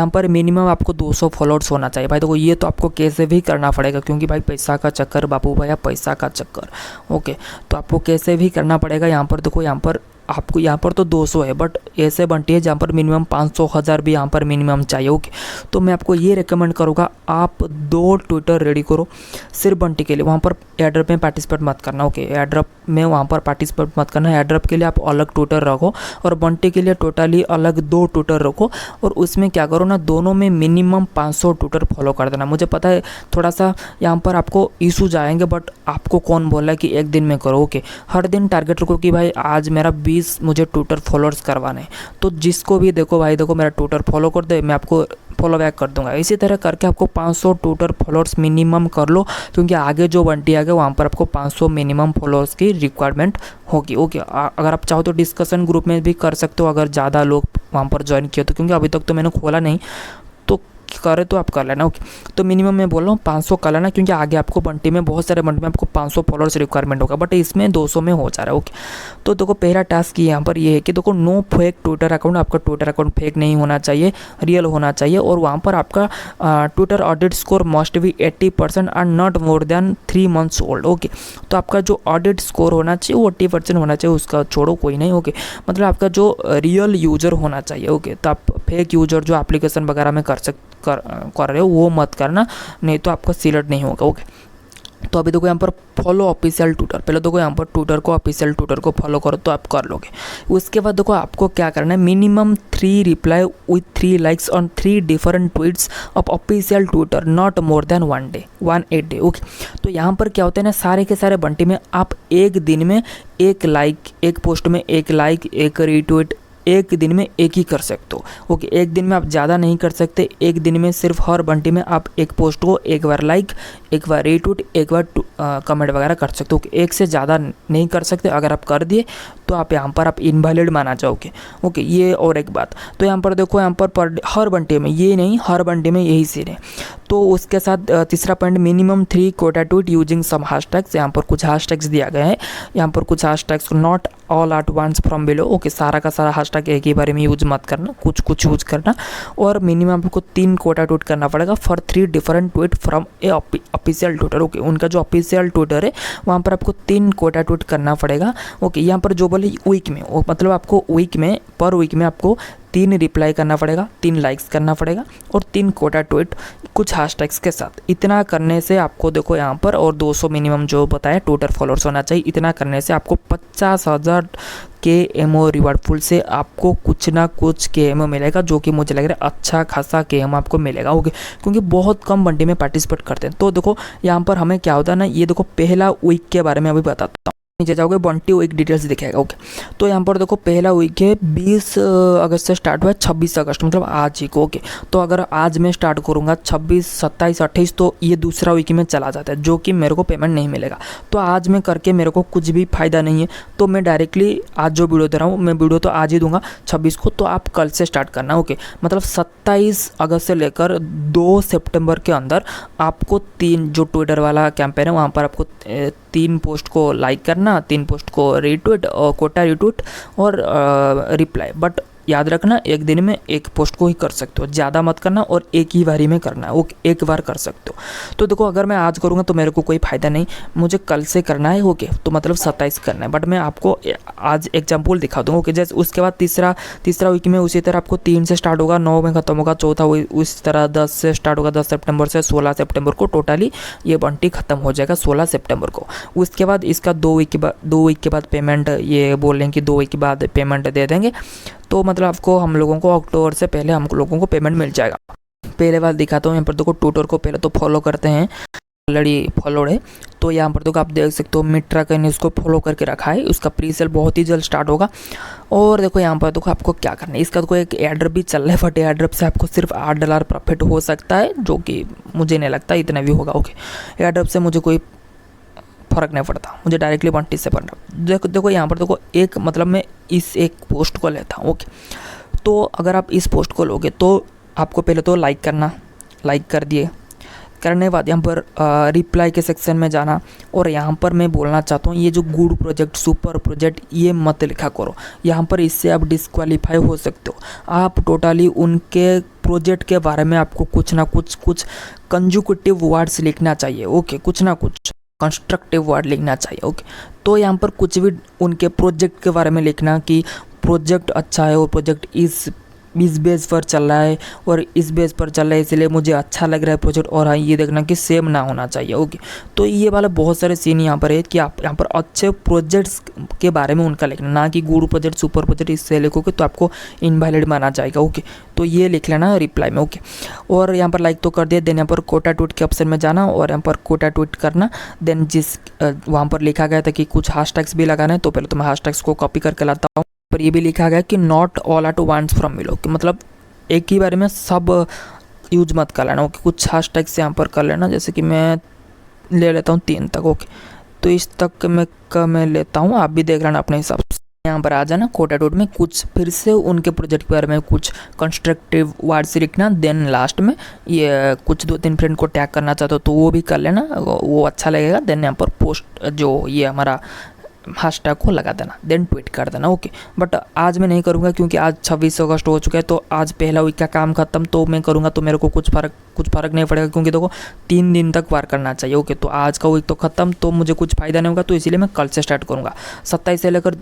पर मिनिमम आपको 200 फॉलोअर्स होना चाहिए। भाई देखो ये तो आपको कैसे भी करना पड़ेगा, क्योंकि भाई पैसा का चक्कर बापू भैया, पैसा का चक्कर। ओके, तो आपको कैसे भी करना पड़ेगा। यहाँ पर देखो आपको यहाँ पर तो 200 है, बट ऐसे बंटी है जहाँ पर मिनिमम 500 1000 भी यहाँ पर मिनिमम चाहिए। ओके, तो मैं आपको ये रिकमेंड करूँगा, आप 2 ट्विटर रेडी करो सिर्फ बंटी के लिए। वहाँ पर एयरड्रॉप में पार्टिसिपेट मत करना। ओके, एयरड्रॉप में वहाँ पर पार्टिसिपेट मत करना। एयरड्रॉप के लिए आप अलग ट्विटर रखो और बंटी के लिए टोटली अलग 2 ट्विटर रखो। और उसमें क्या करो ना, दोनों में मिनिमम 500 ट्विटर फॉलो कर देना। मुझे पता है थोड़ा सा यहाँ पर आपको इशूज आएंगे, बट आपको कौन बोला है कि एक दिन में करो। ओके, हर दिन टारगेट रखो कि भाई आज मेरा 20 मुझे ट्विटर फॉलोअर्स करवाने। तो जिसको भी देखो भाई देखो मेरा ट्विटर फॉलो कर दे, मैं आपको फॉलो बैक कर दूंगा। इसी तरह करके आपको 500 ट्विटर फॉलोअर्स मिनिमम कर लो, क्योंकि आगे जो बंटी आ गया वहाँ पर आपको 500 मिनिमम फॉलोअर्स की रिक्वायरमेंट होगी। ओके, अगर आप चाहो तो डिस्कशन ग्रुप में भी कर सकते हो, अगर ज़्यादा लोग वहाँ पर ज्वाइन किए तो, क्योंकि अभी तक तो मैंने खोला नहीं, तो करे तो आप कर लेना। ओके, तो मिनिमम मैं बोल रहा हूँ 500 कर लेना, क्योंकि आगे आपको बंटी में बहुत सारे बंटी में आपको 500 फॉलोअर्स रिक्वायरमेंट होगा, बट इसमें 200 में हो जा रहा है। ओके, तो देखो पहला टास्क यहाँ पर ये है कि देखो नो फेक ट्विटर अकाउंट। आपका ट्विटर अकाउंट फेक नहीं होना चाहिए, रियल होना चाहिए। और वहाँ पर आपका Twitter audit score must be 80% and not more than 3 months old. Okay, तो आपका जो ऑडिट स्कोर होना चाहिए वो 80% होना चाहिए, उसका छोड़ो कोई नहीं। ओके, मतलब आपका जो रियल यूजर होना चाहिए। ओके, तो आप फेक यूजर जो एप्लीकेशन वगैरह में कर रहे हो वो मत करना, नहीं तो आपका सिलेक्ट नहीं होगा। ओके, तो अभी देखो यहाँ पर फॉलो ऑफिशियल ट्विटर, पहले देखो यहाँ पर ट्विटर को ऑफिशियल ट्विटर को फॉलो करो तो आप कर लोगे। उसके बाद देखो आपको क्या करना है, minimum 3 reply with 3 likes on 3 different tweets of official Twitter not more than 1 day. Okay, तो यहाँ पर क्या होता है ना, सारे के सारे बंटी में आप एक दिन में 1 लाइक, एक पोस्ट में 1 लाइक 1 रीट्वीट एक दिन में एक ही कर सकते हो। ओके, एक दिन में आप ज़्यादा नहीं कर सकते। एक दिन में सिर्फ हर बंटी में आप एक पोस्ट को एक बार लाइक, एक बार रीट्वीट, एक बार कमेंट वगैरह कर सकते हो। एक से ज़्यादा नहीं कर सकते। अगर आप कर दिए तो आप यहाँ पर आप इनवैलिड माना जाओगे। ओके, ये और एक बात। तो यहाँ पर देखो यहाँ पर हर बंटी में, ये नहीं हर बंटी में यही सीन है। तो उसके साथ तीसरा point, minimum 3 quota tweet using some hashtags. यहाँ पर कुछ हैशटैग्स दिया गया है, यहाँ पर कुछ hashtags not all at once from below. Okay, सारा का सारा हैशटैग एक ही बारे में यूज मत करना, कुछ यूज करना। और मिनिमम आपको 3 क्वोटा ट्वीट करना पड़ेगा for 3 different tweet from A official Twitter. Okay, उनका जो ऑफिशियल ट्विटर है वहाँ पर आपको 3 क्वोटा ट्वीट करना पड़ेगा। ओके, यहाँ पर जो बोले वीक में, मतलब आपको वीक में पर वीक में आपको 3 रिप्लाई करना पड़ेगा, 3 लाइक्स करना पड़ेगा और 3 क्वोटा ट्वीट कुछ हैशटैग्स के साथ। इतना करने से आपको देखो यहाँ पर, और 200 मिनिमम जो बताया ट्विटर फॉलोअर्स होना चाहिए। इतना करने से आपको 50,000 के एमओ रिवार्ड फुल से आपको कुछ ना कुछ के एमओ मिलेगा, जो कि मुझे लग रहा है अच्छा खासा के एमओ आपको मिलेगा। ओके, क्योंकि बहुत कम बंडी में पार्टिसिपेट करते हैं। तो देखो यहाँ पर हमें क्या होता है ना, ये देखो पहला वीक के बारे में अभी बताता हूँ। नीचे जाओगे बंटी वीक डिटेल्स दिखेगा। ओके, तो यहाँ पर देखो पहला वीक है 20 अगस्त से स्टार्ट हुआ है 26 अगस्त, मतलब आज ही को। ओके, तो अगर आज मैं स्टार्ट करूँगा 26, 27, 28, तो ये दूसरा वीक में चला जाता है, जो कि मेरे को पेमेंट नहीं मिलेगा। तो आज मैं करके मेरे को कुछ भी फ़ायदा नहीं है। तो मैं डायरेक्टली आज जो वीडियो दे रहा हूँ, मैं वीडियो तो आज ही दूंगा 26 को, तो आप कल से स्टार्ट करना। ओके, मतलब 27 अगस्त से लेकर 2 सितंबर के अंदर आपको 3 जो ट्विटर वाला कैंपेन है वहाँ पर आपको 3 पोस्ट को लाइक करना, 3 पोस्ट को रीट्वीट और कोटा रीट्वीट और रिप्लाई। बट याद रखना एक दिन में एक पोस्ट को ही कर सकते हो, ज़्यादा मत करना और एक ही बारी में करना है, वो एक बार कर सकते हो। तो देखो अगर मैं आज करूँगा तो मेरे को कोई फ़ायदा नहीं, मुझे कल से करना है ओके, तो मतलब 27 करना है। बट मैं आपको आज एग्जाम्पल दिखा दूँगा ओके। जैसे उसके बाद तीसरा वीक में उसी तरह आपको 3 से स्टार्ट होगा, 9 में ख़त्म होगा, चौथा उस तरह 10 से स्टार्ट होगा, 10 सितंबर से 16 सितंबर को टोटली ये बंटी ख़त्म हो जाएगा 16 सितंबर को। उसके बाद इसका 2 वीक के बाद पेमेंट, ये बोल रहे हैं कि 2 वीक के बाद पेमेंट दे देंगे, तो मतलब आपको हम लोगों को अक्टूबर से पहले हम लोगों को पेमेंट मिल जाएगा। पहले बात दिखाता हूँ, यहाँ पर देखो ट्विटर को पहले तो फॉलो करते हैं, ऑलरेडी फॉलोड है। तो यहाँ पर तो आप देख सकते हो मिट्रा का ने उसको फॉलो करके रखा है, उसका प्री सेल बहुत ही जल्द स्टार्ट होगा। और देखो यहाँ पर देखो आपको क्या करना है, इसका तो एक एयरड्रॉप भी चल रहा है, बट एयरड्रॉप से आपको सिर्फ $8 प्रॉफिट हो सकता है, जो कि मुझे नहीं लगता इतना भी होगा ओके। एयरड्रॉप से मुझे कोई फ़र्क नहीं पड़ता, मुझे डायरेक्टली बंटी से पड़ना। देखो यहाँ पर देखो एक मतलब मैं इस एक पोस्ट को लेता हूँ ओके। तो अगर आप इस पोस्ट को लोगे तो आपको पहले तो लाइक करना, लाइक कर दिए, करने के बाद यहाँ पर रिप्लाई के सेक्शन में जाना। और यहाँ पर मैं बोलना चाहता हूँ ये जो गुड प्रोजेक्ट, सुपर प्रोजेक्ट, ये मत लिखा करो यहाँ पर, इससे आप डिस्क्वालीफाई हो सकते हो। आप टोटली उनके प्रोजेक्ट के बारे में आपको कुछ ना कुछ कंजुकेटिव वर्ड्स लिखना चाहिए ओके, कुछ ना कुछ कंस्ट्रक्टिव वर्ड लिखना चाहिए ओके। तो यहाँ पर कुछ भी उनके प्रोजेक्ट के बारे में लिखना कि प्रोजेक्ट अच्छा है और प्रोजेक्ट इस बेस पर चल रहा है और इस बेस पर चल रहा है, इसलिए मुझे अच्छा लग रहा है प्रोजेक्ट। और हाँ ये देखना कि सेम ना होना चाहिए ओके। तो ये वाला बहुत सारे सीन यहाँ पर है कि आप यहाँ पर अच्छे प्रोजेक्ट्स के बारे में उनका लिखना, ना कि गुरु प्रोजेक्ट, सुपर प्रोजेक्ट, इससे लिखोगे तो आपको इनवैलिड माना जाएगा ओके। तो ये लिख लेना रिप्लाई में ओके। और यहाँ पर लाइक तो कर दिया, देन यहाँ पर कोटा ट्वीट के ऑप्शन में जाना और यहाँ पर कोटा ट्वीट करना। देन जिस वहाँ पर लिखा गया था कि कुछ हैशटैग्स भी लगाना है, तो पहले तो मैं हैशटैग्स को कॉपी करके लाता हूँ। पर ये भी लिखा गया कि not all at once from below, कि मतलब एक ही बारे में सब यूज मत कर लेना ओके। कुछ हैशटैग्स यहाँ पर कर लेना, जैसे कि मैं ले लेता हूँ 3 तक ओके। तो इस तक मैं लेता हूँ, आप भी देख लेना अपने हिसाब से। यहाँ पर आ जाना कोटा डॉट में, कुछ फिर से उनके प्रोजेक्ट के बारे में कुछ कंस्ट्रक्टिव वर्ड्स लिखना। देन लास्ट में ये कुछ 2-3 फ्रेंड को टैग करना चाहते हो तो वो भी कर लेना, वो अच्छा लगेगा। देन यहाँ पर पोस्ट जो ये हमारा हैशटैग को लगा देना, देन ट्वीट कर देना ओके। बट आज मैं नहीं करूँगा क्योंकि आज 26 अगस्त हो चुका है, तो आज पहला वीक का काम खत्म। तो मैं करूँगा तो मेरे को कुछ फ़र्क नहीं पड़ेगा, क्योंकि देखो 3 दिन तक वार करना चाहिए ओके। तो आज का वीक तो ख़त्म, तो मुझे कुछ फ़ायदा नहीं होगा, तो इसीलिए मैं कल से स्टार्ट करूँगा। 27 से लेकर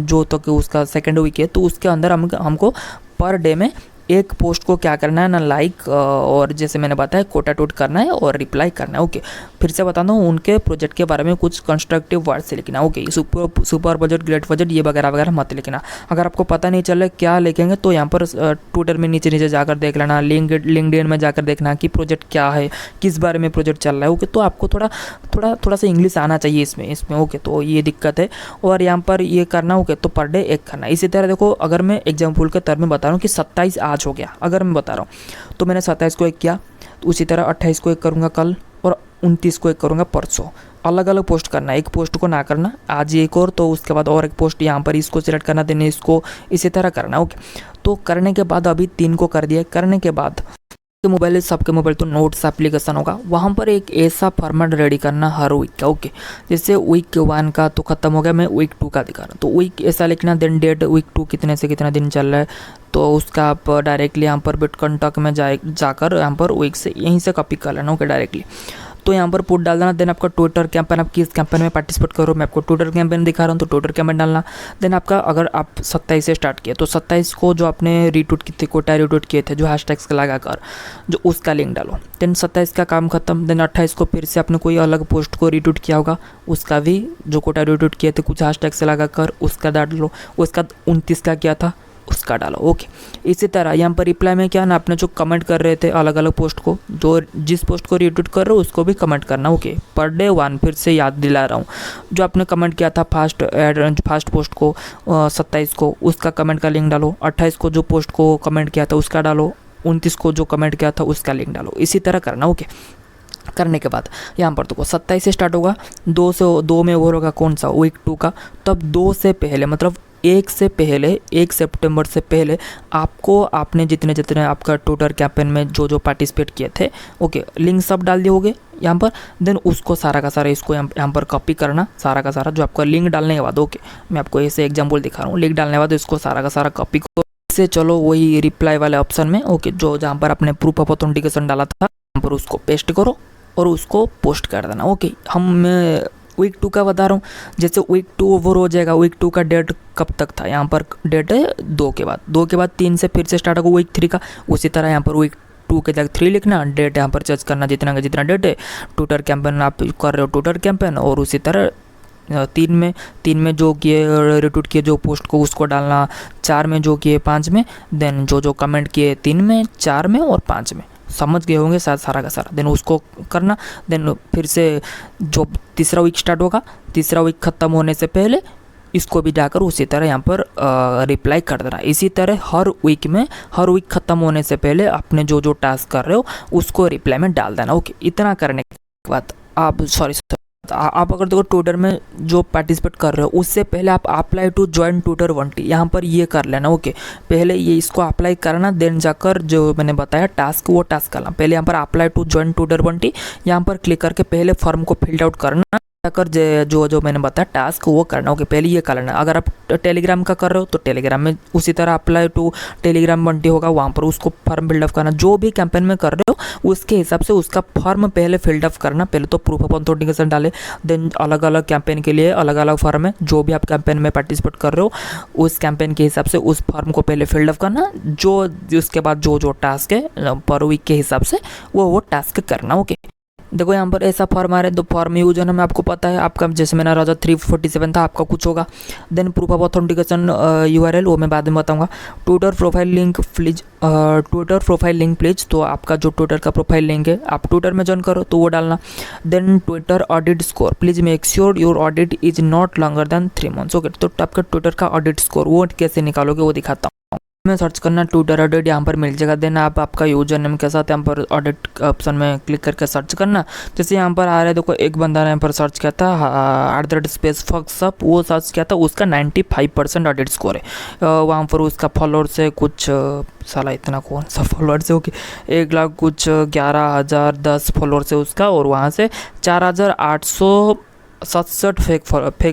जो तक उसका सेकेंड वीक है, तो उसके अंदर हमको पर डे में एक पोस्ट को क्या करना है ना, लाइक और जैसे मैंने बताया कोटा ट्वीट करना है और रिप्लाई करना है ओके। फिर से बताता हूँ, उनके प्रोजेक्ट के बारे में कुछ कंस्ट्रक्टिव वर्ड से लिखना okay. Super project, great project, ये वगैरह वगैरह मत लिखना। अगर आपको पता नहीं चल रहा क्या लिखेंगे तो यहाँ पर ट्विटर में नीचे जाकर देख लेना, लिंक्डइन में जाकर देखना कि प्रोजेक्ट क्या है, किस बारे में प्रोजेक्ट चल रहा है ओके। तो आपको थोड़ा सा इंग्लिश आना चाहिए इसमें ओके। तो ये दिक्कत है। और यहाँ पर ये करना ओके, तो पर डे एक करना। इसी तरह देखो, अगर मैं एग्जाम्पल के तौर में बता रहा हूँ कि 27 आज हो गया, अगर मैं बता रहा हूँ तो मैंने 27 को एक किया, तो उसी तरह 28 को एक करूँगा कल, और 29 को एक करूँगा परसों। अलग अलग पोस्ट करना, एक पोस्ट को ना करना। आज एक और, तो उसके बाद और एक पोस्ट यहाँ पर इसको सिलेक्ट करना, देने इसको इसी तरह करना ओके। तो करने के बाद अभी 3 को कर दिया। करने के बाद मोबाइल, सबके मोबाइल तो नोट्स एप्लीकेशन होगा, वहाँ पर एक ऐसा फॉर्मेट रेडी करना हर वीक का ओके। जैसे वीक 1 का तो ख़त्म हो गया, मैं वीक 2 का दिखा रहा हूँ, तो वीक ऐसा लिखना, देन डेट वीक 2 कितने से कितना दिन चल रहा है, तो उसका आप डायरेक्टली यहाँ पर बिटकॉइनटॉक में जाकर यहाँ पर वीक से यहीं से कॉपी कर लेना ओके डायरेक्टली। तो यहाँ पर पुट डाल देना। देन आपका ट्विटर कैंपेन, आप किस कैंपेन में पार्टिसिपेट करो, मैं आपको ट्विटर कैंपेन दिखा रहा हूँ, तो ट्विटर कैंपेन डालना। देन आपका, अगर आप 27 से स्टार्ट किए तो 27 को जो आपने रीट्वीट किए थे, कोटा रीट्वीट किए थे जो हैशटैग्स लगा कर, जो उसका लिंक डालो। देन 27 का काम खत्म। देन 28 को फिर से आपने कोई अलग पोस्ट को रीट्वीट किया होगा, उसका भी जो कोटा रीट्वीट किए थे कुछ हैशटैग से लगा कर उसका डालो। उसका 29 का क्या था उसका डालो ओके। इसी तरह यहाँ पर रिप्लाई में क्या ना, आपने जो कमेंट कर रहे थे अलग अलग पोस्ट को, जो जिस पोस्ट को रीट्वीट कर रहे हो उसको भी कमेंट करना ओके। पर डे 1 फिर से याद दिला रहा हूँ, जो आपने कमेंट किया था फर्स्ट पोस्ट को 27 को, उसका कमेंट का लिंक डालो। 28 को जो पोस्ट को कमेंट किया था उसका डालो। 29 को जो कमेंट किया था उसका लिंक डालो। इसी तरह करना ओके। करने के बाद यहाँ पर तो 27 से स्टार्ट होगा, 2 में ओवर होगा कौन सा, वीक 2 का। तब 2 से पहले, मतलब 1 से पहले, 1 सितंबर से पहले आपको, आपने जितने आपका ट्विटर कैंपेन में जो पार्टिसिपेट किए थे ओके, लिंक सब डाल दिए होंगे यहाँ पर। देन उसको सारा का सारा इसको यहाँ पर कॉपी करना, सारा का सारा जो आपका लिंक डालने के बाद ओके। मैं आपको ऐसे एग्जाम्पल दिखा रहा हूँ, लिंक डालने के बाद इसको सारा का सारा कॉपी को से चलो वही रिप्लाई वाले ऑप्शन में, ओके, जो जहाँ पर आपने प्रूफ ऑफ ऑथेंटिकेशन डाला था वहाँ पर उसको पेस्ट करो और उसको पोस्ट कर देना। ओके, हम वीक 2 का बता रहा हूँ। जैसे वीक 2 ओवर हो जाएगा, वीक 2 का डेट कब तक था, यहाँ पर डेट है 2 के बाद, 2 के बाद 3 से फिर से स्टार्ट होगा वीक 3 का। उसी तरह यहाँ पर वीक 2 के जगह 3 लिखना, डेट यहाँ पर चेंज करना जितना का जितना डेट है। ट्विटर कैंपेन आप कर रहे हो ट्विटर कैंपेन, और उसी तरह 3 में जो किए रिट्वीट किए जो पोस्ट को उसको डालना, 4 में जो किए 5 में, देन जो कमेंट किए 3 में, 4 में और 5 में, समझ गए होंगे सारा का सारा। देन उसको करना, देन फिर से जो तीसरा वीक स्टार्ट होगा, तीसरा वीक ख़त्म होने से पहले इसको भी जाकर उसी तरह यहाँ पर रिप्लाई कर देना। इसी तरह हर वीक ख़त्म होने से पहले आपने जो टास्क कर रहे हो उसको रिप्लाई में डाल देना। ओके, इतना करने के बाद आप अगर देखो ट्विटर में जो पार्टिसिपेट कर रहे हो उससे पहले आप apply to join Twitter 1T यहाँ पर ये कर लेना। ओके, पहले ये इसको अप्लाई करना, देन जाकर जो मैंने बताया टास्क वो टास्क करना। पहले यहाँ पर apply to join Twitter 1T यहाँ पर क्लिक करके पहले फॉर्म को फिल्ड आउट करना, जाकर जो मैंने बताया टास्क वो करना। ओके, पहले ये कर लेना। अगर आप टेलीग्राम का कर रहे हो तो टेलीग्राम में उसी तरह अप्लाई टू टेलीग्राम 1T होगा, वहाँ पर उसको फॉर्म फिल्डअप करना। जो भी कैंपेन में कर रहे हो उसके हिसाब से उसका फॉर्म पहले फिल्डअप करना। पहले तो प्रूफ ऑफ ऑथेंटिकेशन डाले, देन अलग अलग कैंपेन के लिए अलग अलग फॉर्म है। जो भी आप कैंपेन में पार्टिसिपेट कर रहे हो उस कैंपेन के हिसाब से उस फॉर्म को पहले फिल्डअप करना। उसके बाद जो टास्क है पर वीक के हिसाब से वो टास्क करना। ओके, देखो यहाँ पर ऐसा फॉर्म आ रहा है, तो फॉर्म यूज है, हमें आपको पता है आपका, जैसे मैंने राजा 347 था, आपका कुछ होगा। Then proof of authentication URL वो मैं बाद में बताऊंगा। ट्विटर प्रोफाइल लिंक प्लीज, तो आपका जो ट्विटर का प्रोफाइल लिंक है आप ट्विटर में ज्वाइन करो तो वो डालना। Then Twitter audit score, please make sure your audit is not longer than 3 months। Okay, तो आपका ट्विटर का ऑडिट स्कोर वो कैसे निकालोगे वो दिखाता हूँ मैं। सर्च करना ट्विटर ऑडिट, यहाँ पर मिल जाएगा। देन आप आपका यूजर नेम के साथ यहाँ पर ऑडिट ऑप्शन में क्लिक करके सर्च करना। जैसे यहाँ पर आ रहा है, देखो एक बंदा ने यहाँ पर सर्च किया था @SpaceFucksUp, वो सर्च किया था, उसका 95% ऑडिट स्कोर है। वहाँ पर उसका फॉलोअर से कुछ साला इतना कौन सा फॉलोअर से, ओके 1,11,010 फॉलोअर से उसका, और वहाँ से 4,867 फेक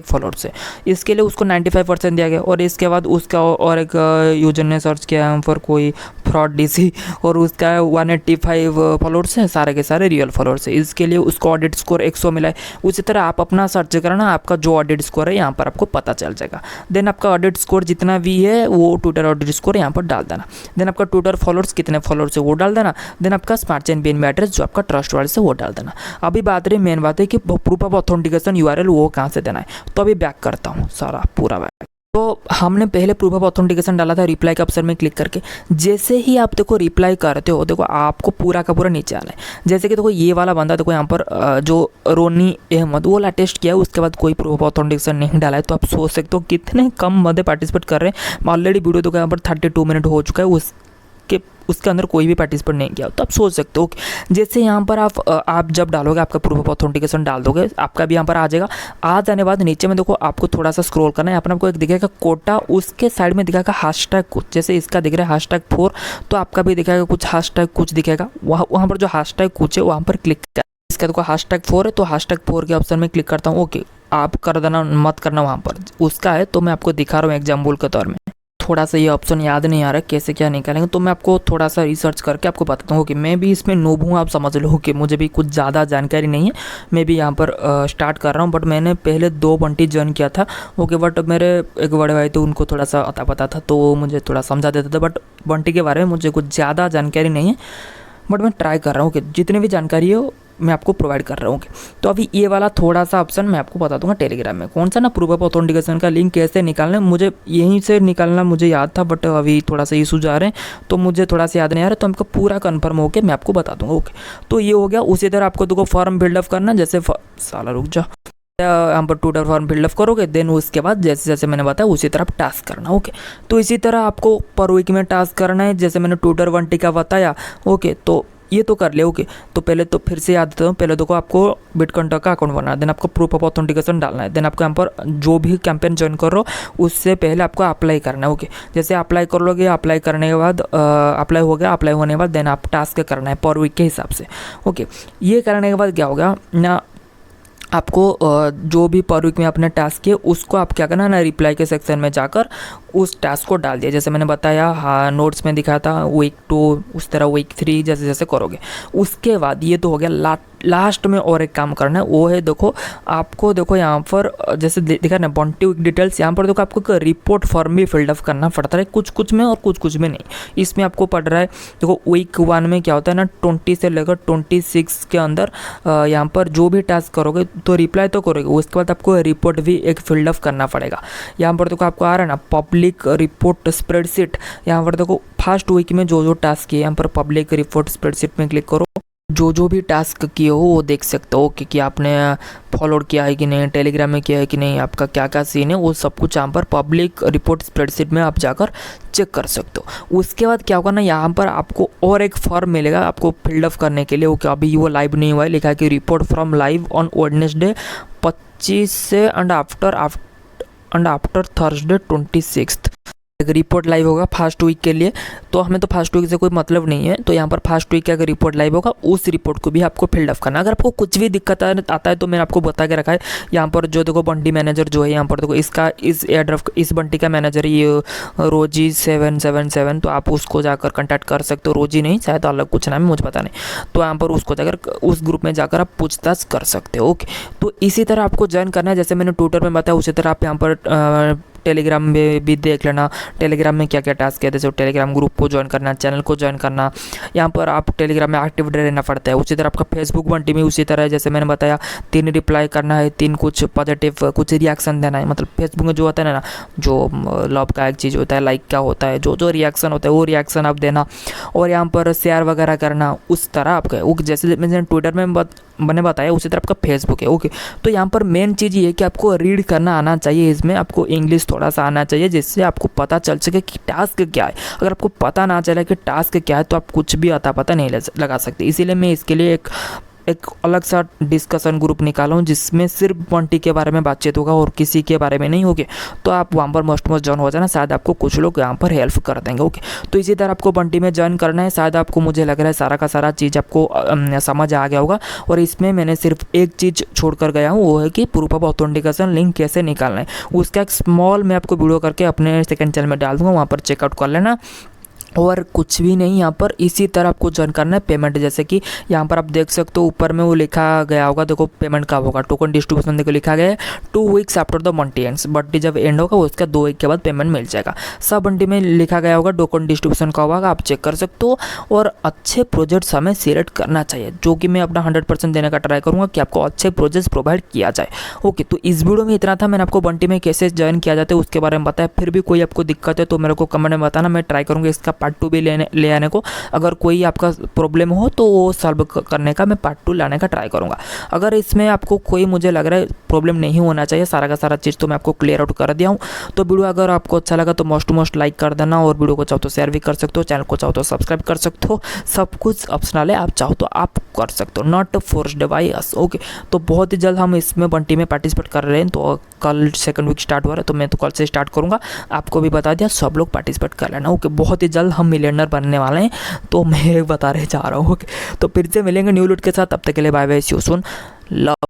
फॉलोअर से। इसके लिए उसको 95% दिया गया। और इसके बाद उसका और एक यूजर ने सर्च किया यहाँ पर कोई फ्रॉड DC, और उसका 185 फॉलोअर्स हैं, सारे के सारे रियल फॉलोअर्स है। इसके लिए उसको ऑडिट स्कोर 100 मिला है। उसी तरह आप अपना सर्च करना, आपका जो ऑडिट स्कोर है यहाँ पर आपको पता चल जाएगा। देन आपका ऑडिट स्कोर जितना भी है वो ट्विटर ऑडिट स्कोर यहाँ पर डाल देना। देन आपका ट्विटर फॉलोअर्स कितने फॉलोअर्स है वो डाल देना। देन आपका स्मार्ट चेन BNB एड्रेस जो आपका ट्रस्ट वाले से वो डाल देना। अभी बात रही मेन बात है कि प्रूफ ऑफ ऑथेंटिकेशन URL वो कहाँ से देना है। तो अभी बैक करता हूँ सारा पूरा बैक। तो हमने पहले प्रूफ ऑफ ऑथेंटिकेशन डाला था रिप्लाई के ऑप्शन में क्लिक करके। जैसे ही आप देखो रिप्लाई करते हो, देखो आपको पूरा का पूरा नीचे आना है। जैसे कि देखो ये वाला बंदा, देखो यहाँ पर जो रोनी अहमद वो लेटेस्ट किया है, उसके बाद कोई प्रूफ ऑफ ऑथेंटिकेशन नहीं डाला है। तो आप सोच सकते हो कितने कम बंदे पार्टिसिपेट कर रहे हैं। ऑलरेडी वीडियो देखो यहाँ पर 32 मिनट हो चुका है, उसके अंदर कोई भी पार्टिसिपेट नहीं किया। तो आप सोच सकते हो जैसे यहाँ पर आप जब डालोगे आपका प्रूफ ऑफ ऑथेंटिकेशन डाल दोगे, आपका भी यहाँ पर आ जाएगा। आ जाने बाद नीचे में देखो आपको थोड़ा सा स्क्रॉल करना है। यहाँ पर आपको एक दिखेगा कोटा, उसके साइड में दिखेगा हैशटैग कुछ, जैसे इसका दिख रहा है #4, तो आपका भी दिखेगा कुछ #कुछ दिखेगा। वहाँ पर जो #कुछ है वहाँ पर क्लिक कर, इसका देखो #4 है, तो #4 के ऑप्शन में क्लिक करता हूँ। ओके, आप कर देना, मत करना वहाँ पर उसका है। तो मैं आपको दिखा रहा हूँ एग्जाम्पल के तौर में। थोड़ा सा ये ऑप्शन याद नहीं आ रहा है कैसे क्या निकालेंगे, तो मैं आपको थोड़ा सा रिसर्च करके आपको बताता हूँ कि मैं भी इसमें नूब हूँ। आप समझ लो कि मुझे भी कुछ ज़्यादा जानकारी नहीं है। मैं भी यहाँ पर स्टार्ट कर रहा हूँ, बट मैंने पहले 2 1T ज्वाइन किया था। ओके, बट मेरे एक बड़े भाई थे, उनको थोड़ा सा अता पता था, तो वो मुझे थोड़ा समझा देता था। बट 1T के बारे में मुझे कुछ ज़्यादा जानकारी नहीं है, बट मैं ट्राई कर रहा हूँ कि जितनी भी जानकारी हो मैं आपको प्रोवाइड कर रहा हूँ। तो अभी ये वाला थोड़ा सा ऑप्शन मैं आपको बता दूंगा टेलीग्राम में कौन सा ना प्रूफ ऑफ ऑथेंटिकेशन का लिंक कैसे निकालना है। मुझे यहीं से निकालना मुझे याद था, बट अभी थोड़ा सा इशूज आ रहे हैं तो मुझे थोड़ा सा याद नहीं आ रहा, तो हमको पूरा कंफर्म होकर मैं आपको बता दूंगा। ओके, तो ये हो गया। उसी तरह आपको देखो फॉर्म फिल्डअप करना, जैसे साला रुक जा, यहाँ पर ट्विटर फॉर्म फिल्डअप करोगे। देन उसके बाद जैसे जैसे मैंने बताया उसी तरह आप टास्क करना। ओके, तो इसी तरह आपको पर वीक में टास्क करना है, जैसे मैंने ट्विटर 1T का बताया। ओके, तो ये तो कर ले। ओके, तो पहले तो फिर से याद देता हूँ। पहले देखो आपको बिटकॉइन का अकाउंट बनाना है, देन आपको प्रूफ ऑफ ऑथेंटिकेशन डालना है। देन आपको यहाँ पर जो भी कैंपेन ज्वाइन कर रहे हो उससे पहले आपको अप्लाई करना है। ओके, जैसे अप्लाई कर लोगे, अप्लाई करने के बाद अप्लाई हो गया, अप्लाई होने के बाद देन आप टास्क करना है पर वीक के हिसाब से। ओके, ये करने के बाद क्या होगा ना, आपको जो भी पर वीक में अपने टास्क किए उसको आप क्या करना है ना, रिप्लाई के सेक्शन में जाकर उस टास्क को डाल दिया। जैसे मैंने बताया, हाँ नोट्स में दिखाया था वीक 2, उस तरह वीक 3 जैसे जैसे करोगे। उसके बाद ये तो हो गया, लास्ट में और एक काम करना है, वो है देखो आपको, देखो यहाँ पर जैसे दिखा ना बंटी वीक डिटेल्स, यहाँ पर देखो आपको रिपोर्ट फॉर्म भी फिल्डअप करना पड़ता है, कुछ कुछ में और कुछ कुछ में नहीं। इसमें आपको पड़ रहा है, देखो वीक 1 में क्या होता है ना, 20 से लेकर 26 के अंदर यहाँ पर जो भी टास्क करोगे तो रिप्लाई तो करोगे, उसके बाद आपको रिपोर्ट भी एक फिल्डअप करना पड़ेगा। यहाँ पर देखो आपको आ रहा है ना पब्लिक रिपोर्ट स्प्रेडशीट, यहाँ पर देखो फर्स्ट वीक में जो जो टास्क किए, यहाँ पर पब्लिक रिपोर्ट स्प्रेडशीट में क्लिक करो, जो जो भी टास्क किए हो वो देख सकते हो कि आपने फॉलोड किया है कि नहीं, टेलीग्राम में किया है कि नहीं, आपका क्या क्या सीन है, वो सब कुछ यहाँ पर पब्लिक रिपोर्ट स्प्रेडशीट में आप जाकर चेक कर सकते हो। उसके बाद क्या होगा ना, यहाँ पर आपको और एक फॉर्म मिलेगा आपको फिल्डअप करने के लिए। ओके, अभी वो लाइव नहीं हुआ है, लिखा है कि report from live on Wednesday 25 से एंड आफ्टर थर्सडे 26। अगर रिपोर्ट लाइव होगा फर्स्ट वीक के लिए, तो हमें तो फर्स्ट वीक से कोई मतलब नहीं है, तो यहाँ पर फर्स्ट वीक का अगर रिपोर्ट लाइव होगा उस रिपोर्ट को भी आपको फिल्डअप करना। अगर आपको कुछ भी दिक्कत आता है तो मैंने आपको बता के रखा है, यहाँ पर जो देखो बंटी मैनेजर जो है, यहाँ पर देखो इसका इस एयरड्राफ्ट इस बंटी का मैनेजर है ये रोजी 777, तो आप उसको जाकर कॉन्टैक्ट कर सकते हो। रोजी नहीं, शायद अलग कुछ नाम है, मुझे पता नहीं, तो यहाँ पर उसको जाकर उस ग्रुप में जाकर आप पूछताछ कर सकते हो। ओके, तो इसी तरह आपको ज्वाइन करना है, जैसे मैंने ट्विटर में बताया उसी तरह आप यहाँ पर टेलीग्राम में भी देख लेना, टेलीग्राम में क्या क्या टास्क है, जैसे टेलीग्राम ग्रुप को ज्वाइन करना, चैनल को ज्वाइन करना, यहाँ पर आप टेलीग्राम में एक्टिव रहना पड़ता है। उसी तरह आपका फेसबुक बंटी में उसी तरह है, जैसे मैंने बताया 3 रिप्लाई करना है, 3 कुछ पॉजिटिव कुछ रिएक्शन देना है। मतलब फेसबुक में जो होता है ना, जो लव का एक चीज़ होता है, लाइक का होता है, जो जो रिएक्शन होता है वो रिएक्शन आप देना, और यहाँ पर शेयर वगैरह करना, उस तरह आपका वो जैसे मैंने ट्विटर में मैंने बताया उसी तरह आपका फेसबुक है। ओके, तो यहाँ पर मेन चीज़ ये है कि आपको रीड करना आना चाहिए, इसमें आपको इंग्लिश थोड़ा सा आना चाहिए, जिससे आपको पता चल सके कि टास्क क्या है। अगर आपको पता ना चले कि टास्क क्या है तो आप कुछ भी अता पता नहीं लगा सकते। इसीलिए मैं इसके लिए एक अलग सा डिस्कशन ग्रुप निकाला हूँ, जिसमें सिर्फ बंटी के बारे में बातचीत होगा और किसी के बारे में नहीं होगी। तो आप वहाँ पर मस्ट ज्वाइन हो जाना, शायद आपको कुछ लोग यहाँ पर हेल्प कर देंगे। ओके, तो इसी तरह आपको बंटी में ज्वाइन करना है। शायद आपको, मुझे लग रहा है सारा का सारा चीज़ आपको समझ आ गया होगा, और इसमें मैंने सिर्फ एक चीज़ छोड़ कर गया हूँ, वो है कि प्रूफ ऑफ ऑथेंटिकेशन लिंक कैसे निकालना है। उसका एक स्मॉल मैं आपको वीडियो करके अपने सेकंड चैनल में डाल दूँगा, वहाँ पर चेकआउट कर लेना। और कुछ भी नहीं, यहाँ पर इसी तरह आपको ज्वाइन करना है। पेमेंट जैसे कि यहाँ पर आप देख सकते हो ऊपर में वो लिखा गया होगा, देखो पेमेंट कब होगा, टोकन डिस्ट्रीब्यूशन देखो लिखा गया है 2 weeks after the Bunty ends, Bunty जब एंड होगा उसका 2 वीक के बाद पेमेंट मिल जाएगा। सब बंटी में लिखा गया होगा टोकन डिस्ट्रीब्यूशन कब होगा, आप चेक कर सकते हो। और अच्छे प्रोजेक्ट्स हमें सिलेक्ट करना चाहिए, जो कि मैं अपना 100% देने का ट्राई करूँगा कि आपको अच्छे प्रोजेक्ट्स प्रोवाइड किया जाए। ओके, तो इस वीडियो में इतना था, मैंने आपको बंटी में कैसे ज्वाइन किया जाता है उसके बारे में बताया। फिर भी कोई आपको दिक्कत है तो मेरे को कमेंट में बताना, मैं ट्राई करूँगा इसका पार्ट 2 भी ले आने को। अगर कोई आपका प्रॉब्लम हो तो वो सॉल्व करने का मैं पार्ट 2 लाने का ट्राई करूँगा। अगर इसमें आपको कोई, मुझे लग रहा है प्रॉब्लम नहीं होना चाहिए, सारा का सारा चीज़ तो मैं आपको क्लियर आउट कर दिया हूँ। तो वीडियो अगर आपको अच्छा लगा तो मोस्ट टू मोस्ट लाइक कर देना, और वीडियो को चाहो तो शेयर भी कर सकते हो, चैनल को चाहो तो सब्सक्राइब कर सकते हो, सब कुछ ऑप्शनल है, आप चाहो तो आप कर सकते हो, not forced by us. Okay, तो बहुत ही जल्द हम इसमें बंटी में पार्टिसिपेट कर रहे हैं, तो कल सेकंड वीक स्टार्ट हो रहा है, तो मैं तो कल से स्टार्ट करूँगा, आपको भी बता दिया, सब लोग पार्टिसिपेट कर लेना। ओके, बहुत ही जल्द हम मिलियनर बनने वाले हैं, तो मैं बता रहे जा रहा हूँ। ओके, तो फिर से मिलेंगे न्यू लूट के साथ, तब तक के लिए bye bye, see you soon, love.